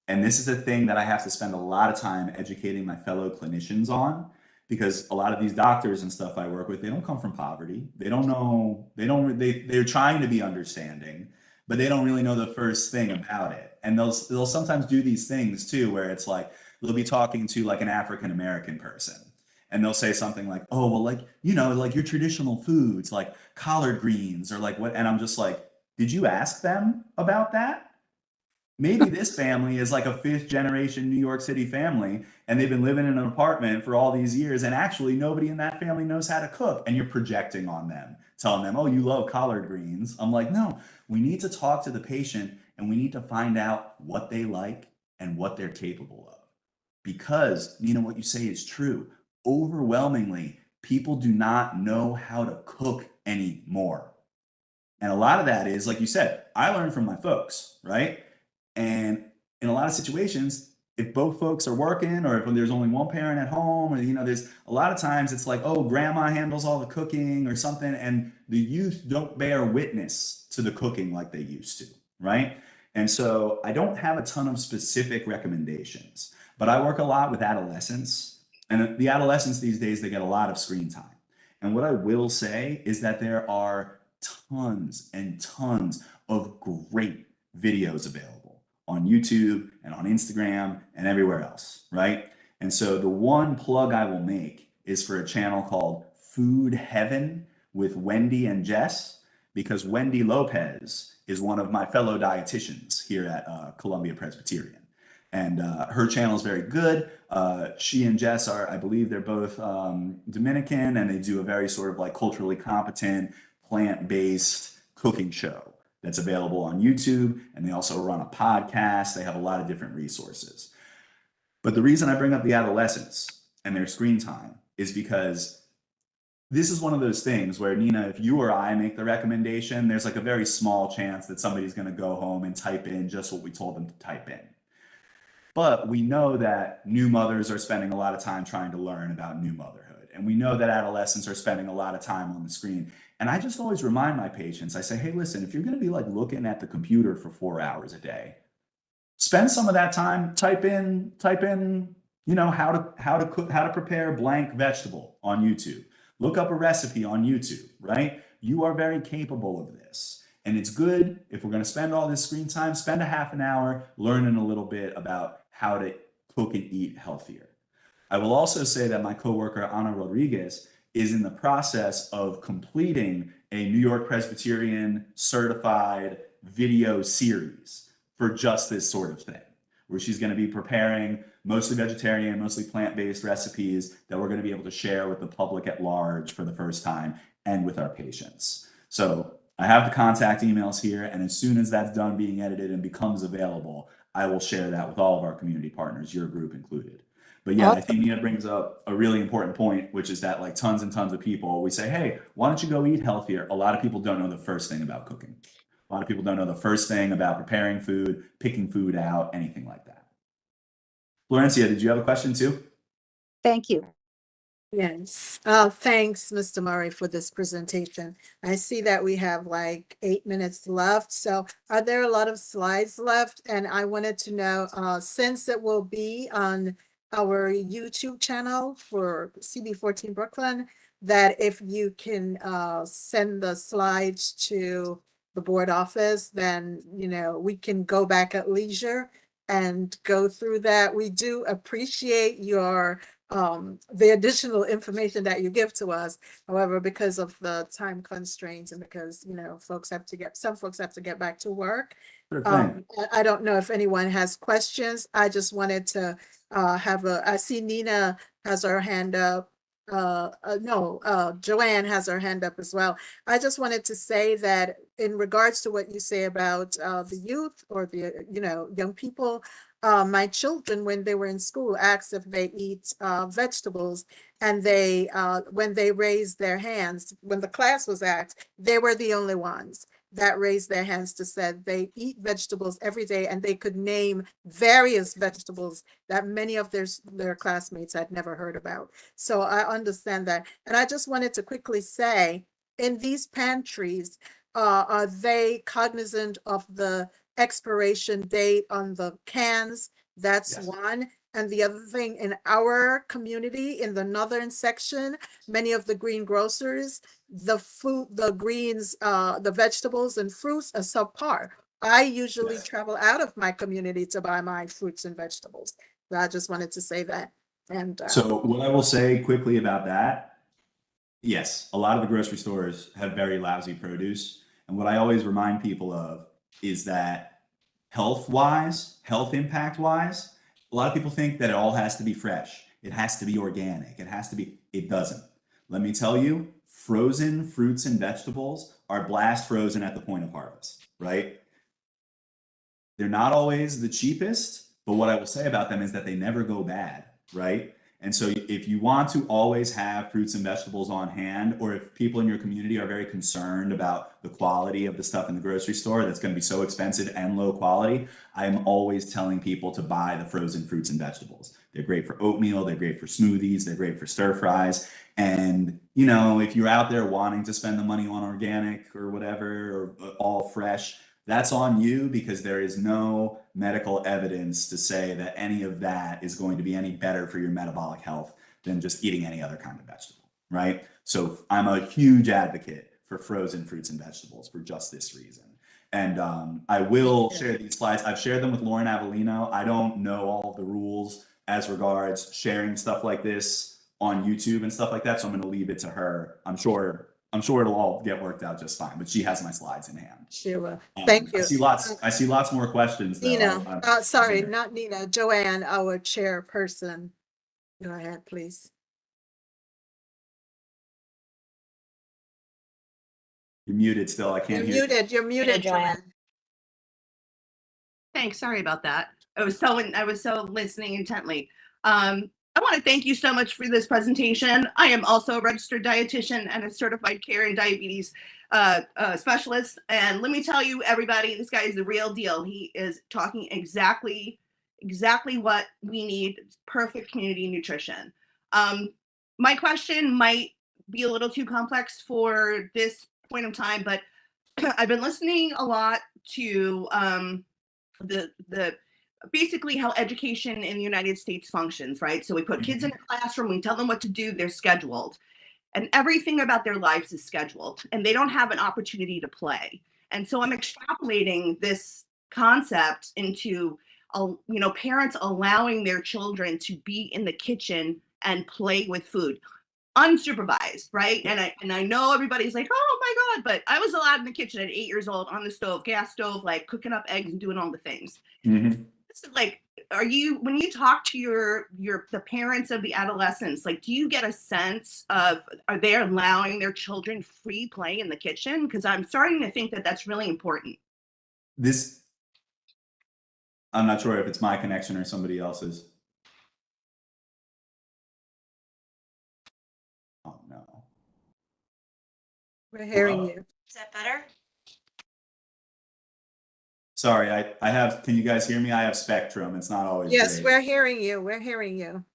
and this is a thing that I have to spend a lot of time educating my fellow clinicians on, because a lot of these doctors and stuff I work with, they don't come from poverty. They don't know. They're trying to be understanding, but they don't really know the first thing about it. And they'll sometimes do these things too, where it's like, they'll be talking to like an African American person, and they'll say something like, oh, well, like, like your traditional foods, like collard greens, or like what? And I'm just like, did you ask them about that? Maybe this family is like a fifth generation New York City family, and they've been living in an apartment for all these years, and actually nobody in that family knows how to cook, and you're projecting on them, telling them, oh, you love collard greens. I'm like, no, we need to talk to the patient, and we need to find out what they like and what they're capable of. Because, what you say is true. Overwhelmingly, people do not know how to cook anymore. And a lot of that is, like you said, I learned from my folks, right? And in a lot of situations, if both folks are working, or if there's only one parent at home, or, there's a lot of times it's like, oh, grandma handles all the cooking or something, and the youth don't bear witness to the cooking like they used to, right? And so I don't have a ton of specific recommendations, but I work a lot with adolescents, and the adolescents these days, they get a lot of screen time. And what I will say is that there are tons and tons of great videos available on YouTube and on Instagram and everywhere else, right? And so the one plug I will make is for a channel called Food Heaven with Wendy and Jess, because Wendy Lopez is one of my fellow dietitians here at Columbia Presbyterian. And her channel is very good. She and Jess are, I believe they're both Dominican, and they do a very sort of like culturally competent, plant-based cooking show that's available on YouTube. And they also run a podcast. They have a lot of different resources. But the reason I bring up the adolescents and their screen time is because this is one of those things where, Nina, if you or I make the recommendation, there's like a very small chance that somebody's going to go home and type in just what we told them to type in. But we know that new mothers are spending a lot of time trying to learn about new motherhood. And we know that adolescents are spending a lot of time on the screen. And I just always remind my patients, I say, hey, listen, if you're going to be like looking at the computer for 4 hours a day, spend some of that time, type in, you know, how to cook, how to prepare blank vegetable on YouTube. Look up a recipe on YouTube, right? You are very capable of this. And it's good if we're going to spend all this screen time, spend a half an hour learning a little bit about how to cook and eat healthier. I will also say that my coworker, Ana Rodriguez, is in the process of completing a New York Presbyterian certified video series for just this sort of thing, where she's going to be preparing mostly vegetarian, mostly plant-based recipes that we're going to be able to share with the public at large for the first time and with our patients. So I have the contact emails here, and as soon as that's done being edited and becomes available, I will share that with all of our community partners, your group included. But yeah, I think Nina brings up a really important point, which is that like tons and tons of people, we say, hey, why don't you go eat healthier? A lot of people don't know the first thing about cooking. A lot of people don't know the first thing about preparing food, picking food out, anything like that. Florencia, did you have a question too? Thank you. Yes. Thanks, Mr. Murray, for this presentation. I see that we have like 8 minutes left. So are there a lot of slides left? And I wanted to know, since it will be on our YouTube channel for CB14 Brooklyn, that if you can send the slides to the board office, then, you know, we can go back at leisure and go through that. We do appreciate your the additional information that you give to us. However, because of the time constraints and because, you know, some folks have to get back to work. Sure thing. I don't know if anyone has questions. I just wanted to I see Nina has her hand up. Joanne has her hand up as well. I just wanted to say that in regards to what you say about the youth or the, you know, young people, my children, when they were in school, asked if they eat vegetables, and they, when they raised their hands, when the class was asked, they were the only ones that raised their hands to said they eat vegetables every day, and they could name various vegetables that many of their classmates had never heard about. So I understand that. And I just wanted to quickly say, in these pantries, are they cognizant of the expiration date on the cans? That's Yes. one. And the other thing, in our community, in the northern section, many of the greengrocers, the greens, the vegetables and fruits are subpar. I usually Yes. travel out of my community to buy my fruits and vegetables. So I just wanted to say that. And So what I will say quickly about that, yes, a lot of the grocery stores have very lousy produce. And what I always remind people of is that health-wise, health impact-wise, a lot of people think that it all has to be fresh. It has to be organic. It doesn't. Let me tell you, frozen fruits and vegetables are blast frozen at the point of harvest, right? They're not always the cheapest, but what I will say about them is that they never go bad, right? And so if you want to always have fruits and vegetables on hand, or if people in your community are very concerned about the quality of the stuff in the grocery store that's going to be so expensive and low quality, I'm always telling people to buy the frozen fruits and vegetables. They're great for oatmeal, they're great for smoothies, they're great for stir fries. And, you know, if you're out there wanting to spend the money on organic or whatever, or all fresh, that's on you, because there is no medical evidence to say that any of that is going to be any better for your metabolic health than just eating any other kind of vegetable, right? So I'm a huge advocate for frozen fruits and vegetables for just this reason. And I will share these slides. I've shared them with Lauren Avellino. I don't know all of the rules as regards sharing stuff like this on YouTube and stuff like that, so I'm going to leave it to her. I'm sure I'm sure it'll all get worked out just fine, but she has my slides in hand. She will. Thank I you. see lots more questions though. Nina, sorry, not Nina, Joanne, our chairperson. Go ahead, please. You're muted still. I can't You're hear muted, you're muted, Joanne. Joanne. Thanks. Sorry about that. I was so listening intently. I want to thank you so much for this presentation. I am also a registered dietitian and a certified care and diabetes specialist. And let me tell you, everybody, this guy is the real deal. He is talking exactly what we need. Perfect community nutrition. My question might be a little too complex for this point of time, but I've been listening a lot to the basically how education in the United States functions, right? So we put kids in a classroom, we tell them what to do, they're scheduled, and everything about their lives is scheduled, and they don't have an opportunity to play. And so I'm extrapolating this concept into parents allowing their children to be in the kitchen and play with food unsupervised, right? And I know everybody's like, oh my God, but I was allowed in the kitchen at 8 years old on the stove, gas stove, like cooking up eggs and doing all the things. So, like, when you talk to the parents of the adolescents, like, do you get a sense of, are they allowing their children free play in the kitchen? Because I'm starting to think that that's really important. I'm not sure if it's my connection or somebody else's. Oh no. We're hearing you. Is that better? Sorry, I have, can you guys hear me? I have Spectrum. It's not always Yes, great. we're hearing you. We're hearing you.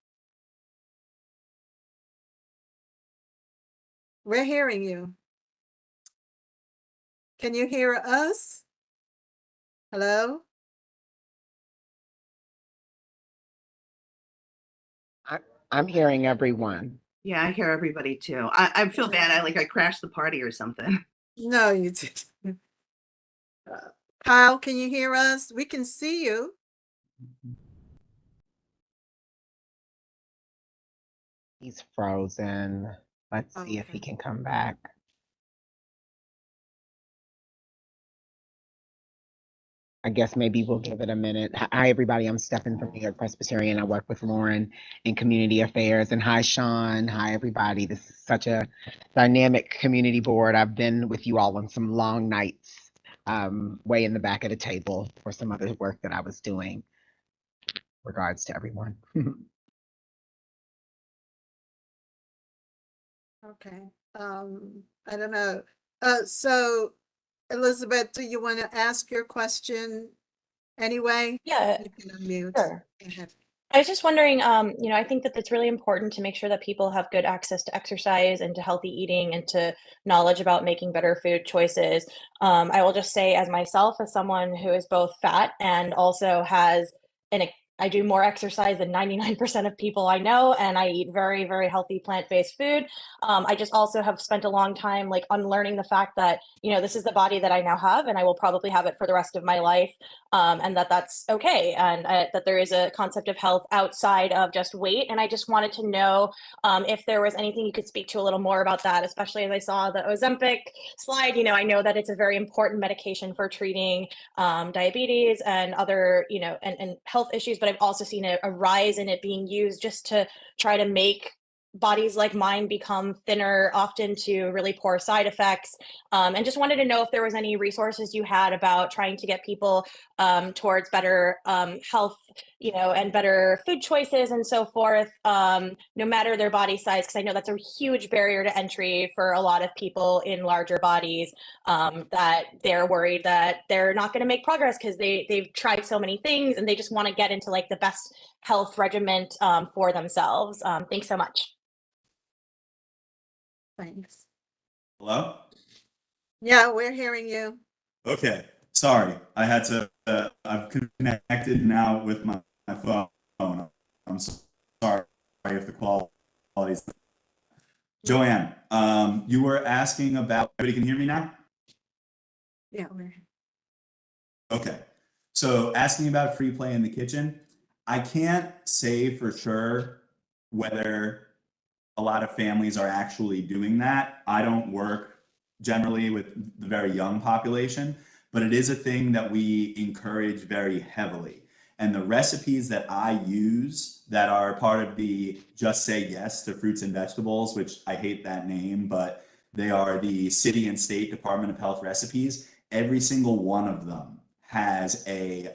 We're hearing you. Can you hear us? Hello? I'm hearing everyone. Yeah, I hear everybody too. I feel bad. I crashed the party or something. No, you didn't. Kyle, can you hear us? We can see you. He's frozen. Let's see if he can come back. I guess maybe we'll give it a minute. Hi, everybody. I'm Stephan from New York Presbyterian. I work with Lauren in community affairs. And hi, Sean. Hi, everybody. This is such a dynamic community board. I've been with you all on some long nights, way in the back of the table for some other work that I was doing. Regards to everyone. Okay. I don't know. So Elizabeth, do you want to ask your question anyway? Yeah, You can unmute. sure. Go ahead. I was just wondering, I think that it's really important to make sure that people have good access to exercise and to healthy eating and to knowledge about making better food choices. I will just say, as myself, as someone who is both fat and also has I do more exercise than 99% of people I know, and I eat very, very healthy plant-based food. I just also have spent a long time like unlearning the fact that, this is the body that I now have, and I will probably have it for the rest of my life. And that's okay. And that there is a concept of health outside of just weight. And I just wanted to know if there was anything you could speak to a little more about that, especially as I saw the Ozempic slide. I know that it's a very important medication for treating diabetes and other, and health issues, but I've also seen a rise in it being used just to try to make bodies like mine become thinner, often to really poor side effects. And just wanted to know if there was any resources you had about trying to get people towards better health, and better food choices and so forth, no matter their body size, because I know that's a huge barrier to entry for a lot of people in larger bodies, that they're worried that they're not going to make progress because they've tried so many things and they just want to get into like the best health regimen for themselves. Thanks so much. Thanks. Hello? Yeah, we're hearing you. Okay. Sorry. I had to, I've connected now with my phone. I'm sorry if the quality's. Joanne, you were asking about, everybody can hear me now? Yeah, we're. Okay. So asking about free play in the kitchen, I can't say for sure whether a lot of families are actually doing that. I don't work generally with the very young population, but it is a thing that we encourage very heavily. And the recipes that I use that are part of the Just Say Yes to Fruits and Vegetables, which I hate that name, but they are the City and State Department of Health recipes. Every single one of them has a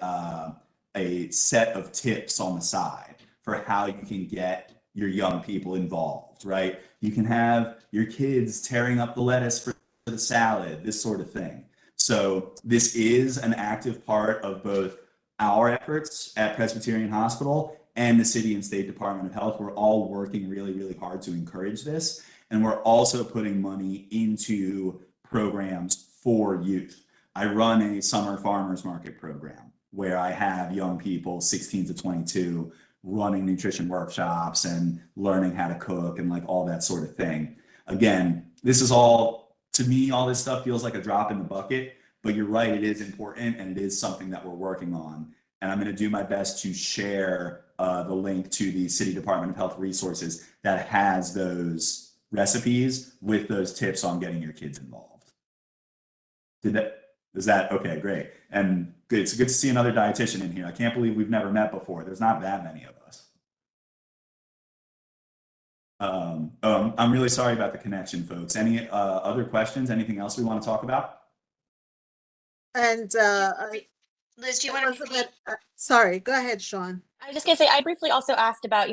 set of tips on the side for how you can get your young people involved, right? You can have your kids tearing up the lettuce for the salad, this sort of thing. So this is an active part of both our efforts at Presbyterian Hospital and the City and State Department of Health. We're all working really, really hard to encourage this. And we're also putting money into programs for youth. I run a summer farmers market program where I have young people 16 to 22 running nutrition workshops and learning how to cook and like all that sort of thing. Again, this is all, to me, all this stuff feels like a drop in the bucket, but you're right, it is important and it is something that we're working on. And I'm going to do my best to share the link to the City Department of Health resources that has those recipes with those tips on getting your kids involved. Is that okay? Great. And good. It's good to see another dietitian in here. I can't believe we've never met before. There's not that many of us. I'm really sorry about the connection, folks. Any other questions? Anything else we want to talk about? And Liz, do you want to repeat? sorry, go ahead, Sean. I was just gonna say, I briefly also asked about,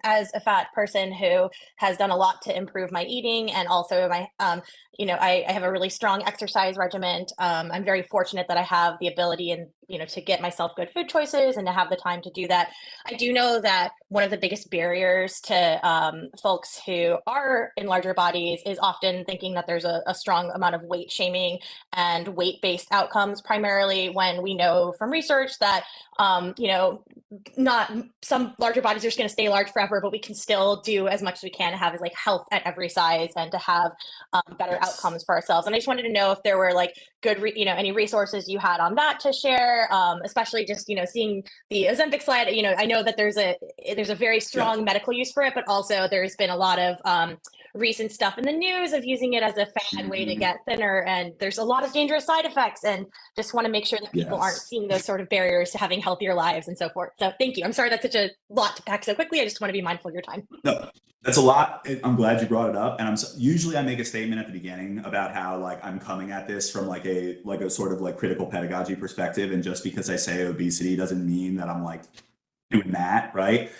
as a fat person who has done a lot to improve my eating and also my, I have a really strong exercise regimen. I'm very fortunate that I have the ability and, to get myself good food choices and to have the time to do that. I do know that one of the biggest barriers to folks who are in larger bodies is often thinking that there's a strong amount of weight shaming and weight-based outcomes, primarily when we know from research that, not some larger bodies are just going to stay large forever, but we can still do as much as we can to have as like health at every size and to have better outcomes for ourselves. And I just wanted to know if there were like good, any resources you had on that to share, especially just, seeing the Ozempic slide. I know that there's a very strong medical use for it, but also there's been a lot of recent stuff in the news of using it as a fad way to get thinner, and there's a lot of dangerous side effects, and just want to make sure that people aren't seeing those sort of barriers to having healthier lives and so forth. So thank you. I'm sorry that's such a lot to pack so quickly. I just want to be mindful of your time. No, that's a lot. I'm glad you brought it up. And usually I make a statement at the beginning about how like I'm coming at this from like a sort of like critical pedagogy perspective, and just because I say obesity doesn't mean that I'm like doing that, right?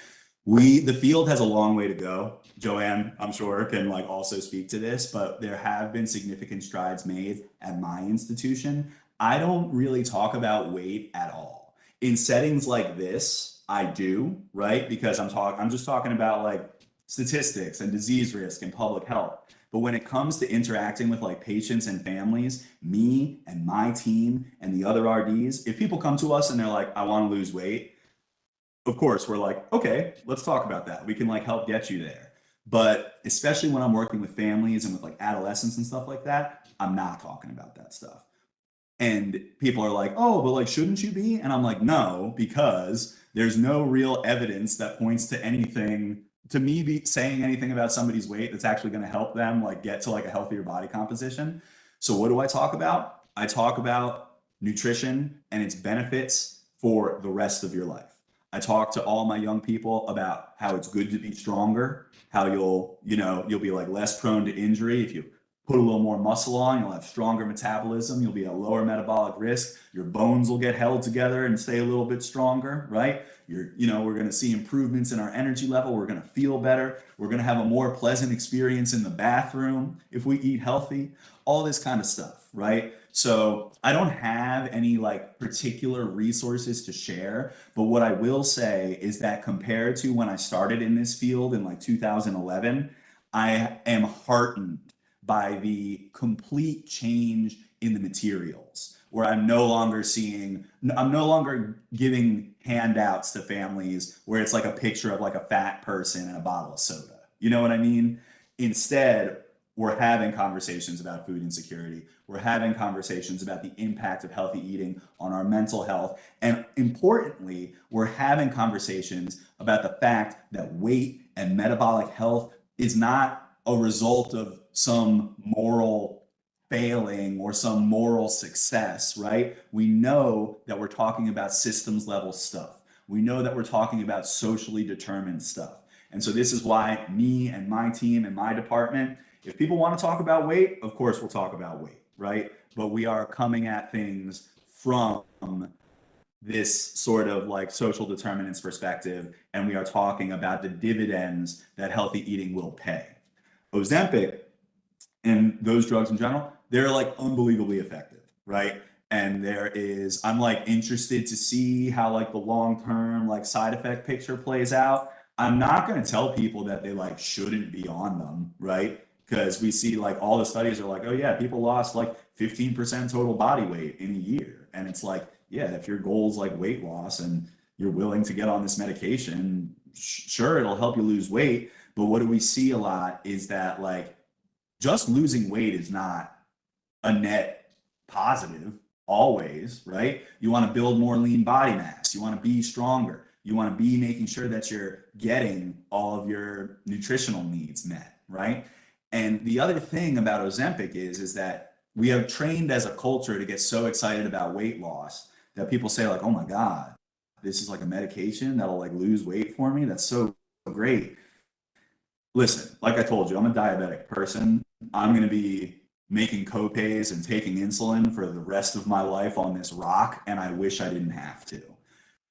The field has a long way to go. Joanne, I'm sure, can like also speak to this, but there have been significant strides made at my institution. I don't really talk about weight at all. In settings like this, I do, right? Because I'm just talking about like statistics and disease risk and public health. But when it comes to interacting with like patients and families, me and my team and the other RDs, if people come to us and they're like, I want to lose weight, of course, we're like, okay, let's talk about that. We can like help get you there. But especially when I'm working with families and with like adolescents and stuff like that, I'm not talking about that stuff. And people are like, oh, but like, shouldn't you be? And I'm like, no, because there's no real evidence that points to anything, to me saying anything about somebody's weight that's actually going to help them like get to like a healthier body composition. So what do I talk about? I talk about nutrition and its benefits for the rest of your life. I talk to all my young people about how it's good to be stronger, how you'll be like less prone to injury. If you put a little more muscle on, you'll have stronger metabolism, you'll be at lower metabolic risk, your bones will get held together and stay a little bit stronger, right? We're going to see improvements in our energy level, we're going to feel better, we're going to have a more pleasant experience in the bathroom if we eat healthy, all this kind of stuff, right? So I don't have any like particular resources to share, but what I will say is that compared to when I started in this field in like 2011, I am heartened by the complete change in the materials, where I'm no longer giving handouts to families where it's like a picture of like a fat person and a bottle of soda. You know what I mean? Instead, we're having conversations about food insecurity. We're having conversations about the impact of healthy eating on our mental health. And importantly, we're having conversations about the fact that weight and metabolic health is not a result of some moral failing or some moral success, right? We know that we're talking about systems level stuff. We know that we're talking about socially determined stuff. And so this is why me and my team and my department, if people want to talk about weight, of course we'll talk about weight, right? But we are coming at things from this sort of like social determinants perspective, and we are talking about the dividends that healthy eating will pay. Ozempic and those drugs in general, they're like unbelievably effective, right? And I'm like interested to see how like the long-term like side effect picture plays out. I'm not going to tell people that they like shouldn't be on them, right? Because we see like all the studies are like, oh yeah, people lost like 15% total body weight in a year. And it's like, yeah, if your goal is like weight loss and you're willing to get on this medication, sure, it'll help you lose weight. But what do we see a lot is that like just losing weight is not a net positive always, right? You want to build more lean body mass. You want to be stronger. You want to be making sure that you're getting all of your nutritional needs met, right? And the other thing about Ozempic is that we have trained as a culture to get so excited about weight loss that people say like, oh my God, this is like a medication that'll like lose weight for me. That's so great. Listen, like I told you, I'm a diabetic person. I'm going to be making copays and taking insulin for the rest of my life on this rock, and I wish I didn't have to.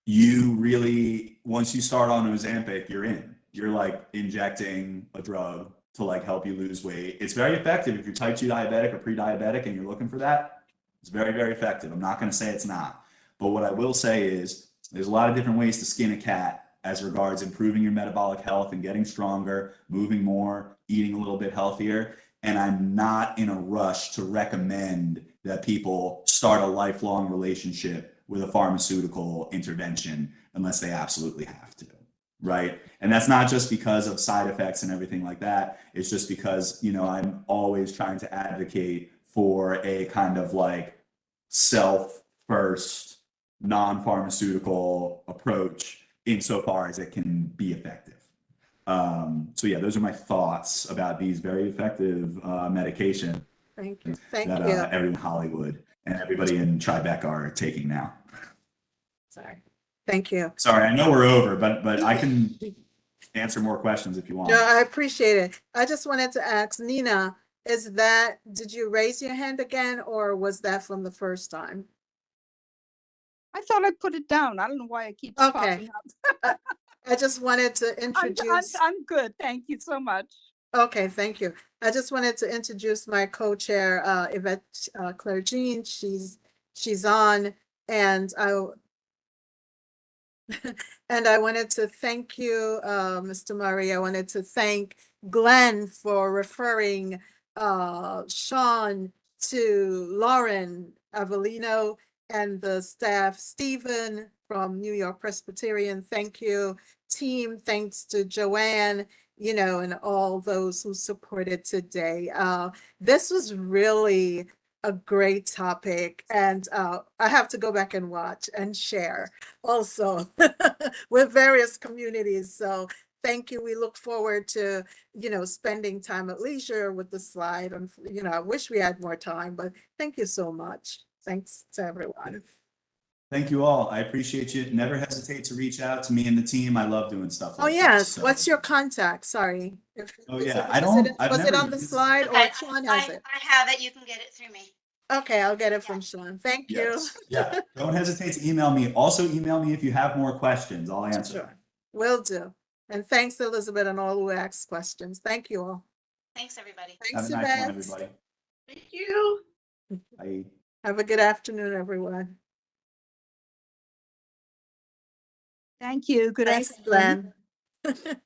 You really, once you start on Ozempic, you're in. You're like injecting a drug to like help you lose weight. It's very effective if you're type 2 diabetic or pre-diabetic and you're looking for that. It's very, very effective. I'm not going to say it's not. But what I will say is there's a lot of different ways to skin a cat as regards improving your metabolic health and getting stronger, moving more, eating a little bit healthier. And I'm not in a rush to recommend that people start a lifelong relationship with a pharmaceutical intervention unless they absolutely have to, right? And that's not just because of side effects and everything like that. It's just because, you know, I'm always trying to advocate for a kind of like self-first, non-pharmaceutical approach insofar as it can be effective. So yeah, those are my thoughts about these very effective medications Thank you. Thank that you. everyone in Hollywood and everybody in Tribeca are taking now. Sorry. Thank you. Sorry, I know we're over, but I can answer more questions if you want. No, I appreciate it. I just wanted to ask Nina, did you raise your hand again, or was that from the first time? I thought I put it down. I don't know why it keeps Okay. popping up. I just wanted to introduce. I'm good. Thank you so much. Okay, thank you. I just wanted to introduce my co-chair, Yvette Claire-Jean. She's on, and I wanted to thank you, Mr. Murray. I wanted to thank Glenn for referring Sean to Lauren Avellino and the staff, Stephen from New York Presbyterian. Thank you, team. Thanks to Joanne, you know, and all those who supported today. This was really a great topic, and I have to go back and watch and share also with various communities. So thank you. We look forward to, you know, spending time at leisure with the slide. And, you know, I wish we had more time, but thank you so much. Thanks to everyone. Thank you all. I appreciate you. Never hesitate to reach out to me and the team. I love doing stuff Oh, like yes. this. So. What's your contact? Sorry. Oh, is yeah. it- was it on the slide, or Sean has it? I have it. You can get it through me. Okay, I'll get it from Sean. Thank you. Yes. Yeah. Don't hesitate to email me. Also email me if you have more questions. I'll answer. Sure. Will do. And thanks, Elizabeth, and all who asked questions. Thank you all. Thanks, everybody. Thanks, Have a nice one, Yvette. everybody. Thank you. Bye. Have a good afternoon, everyone. Thank you. Good Thanks, afternoon. Glenn.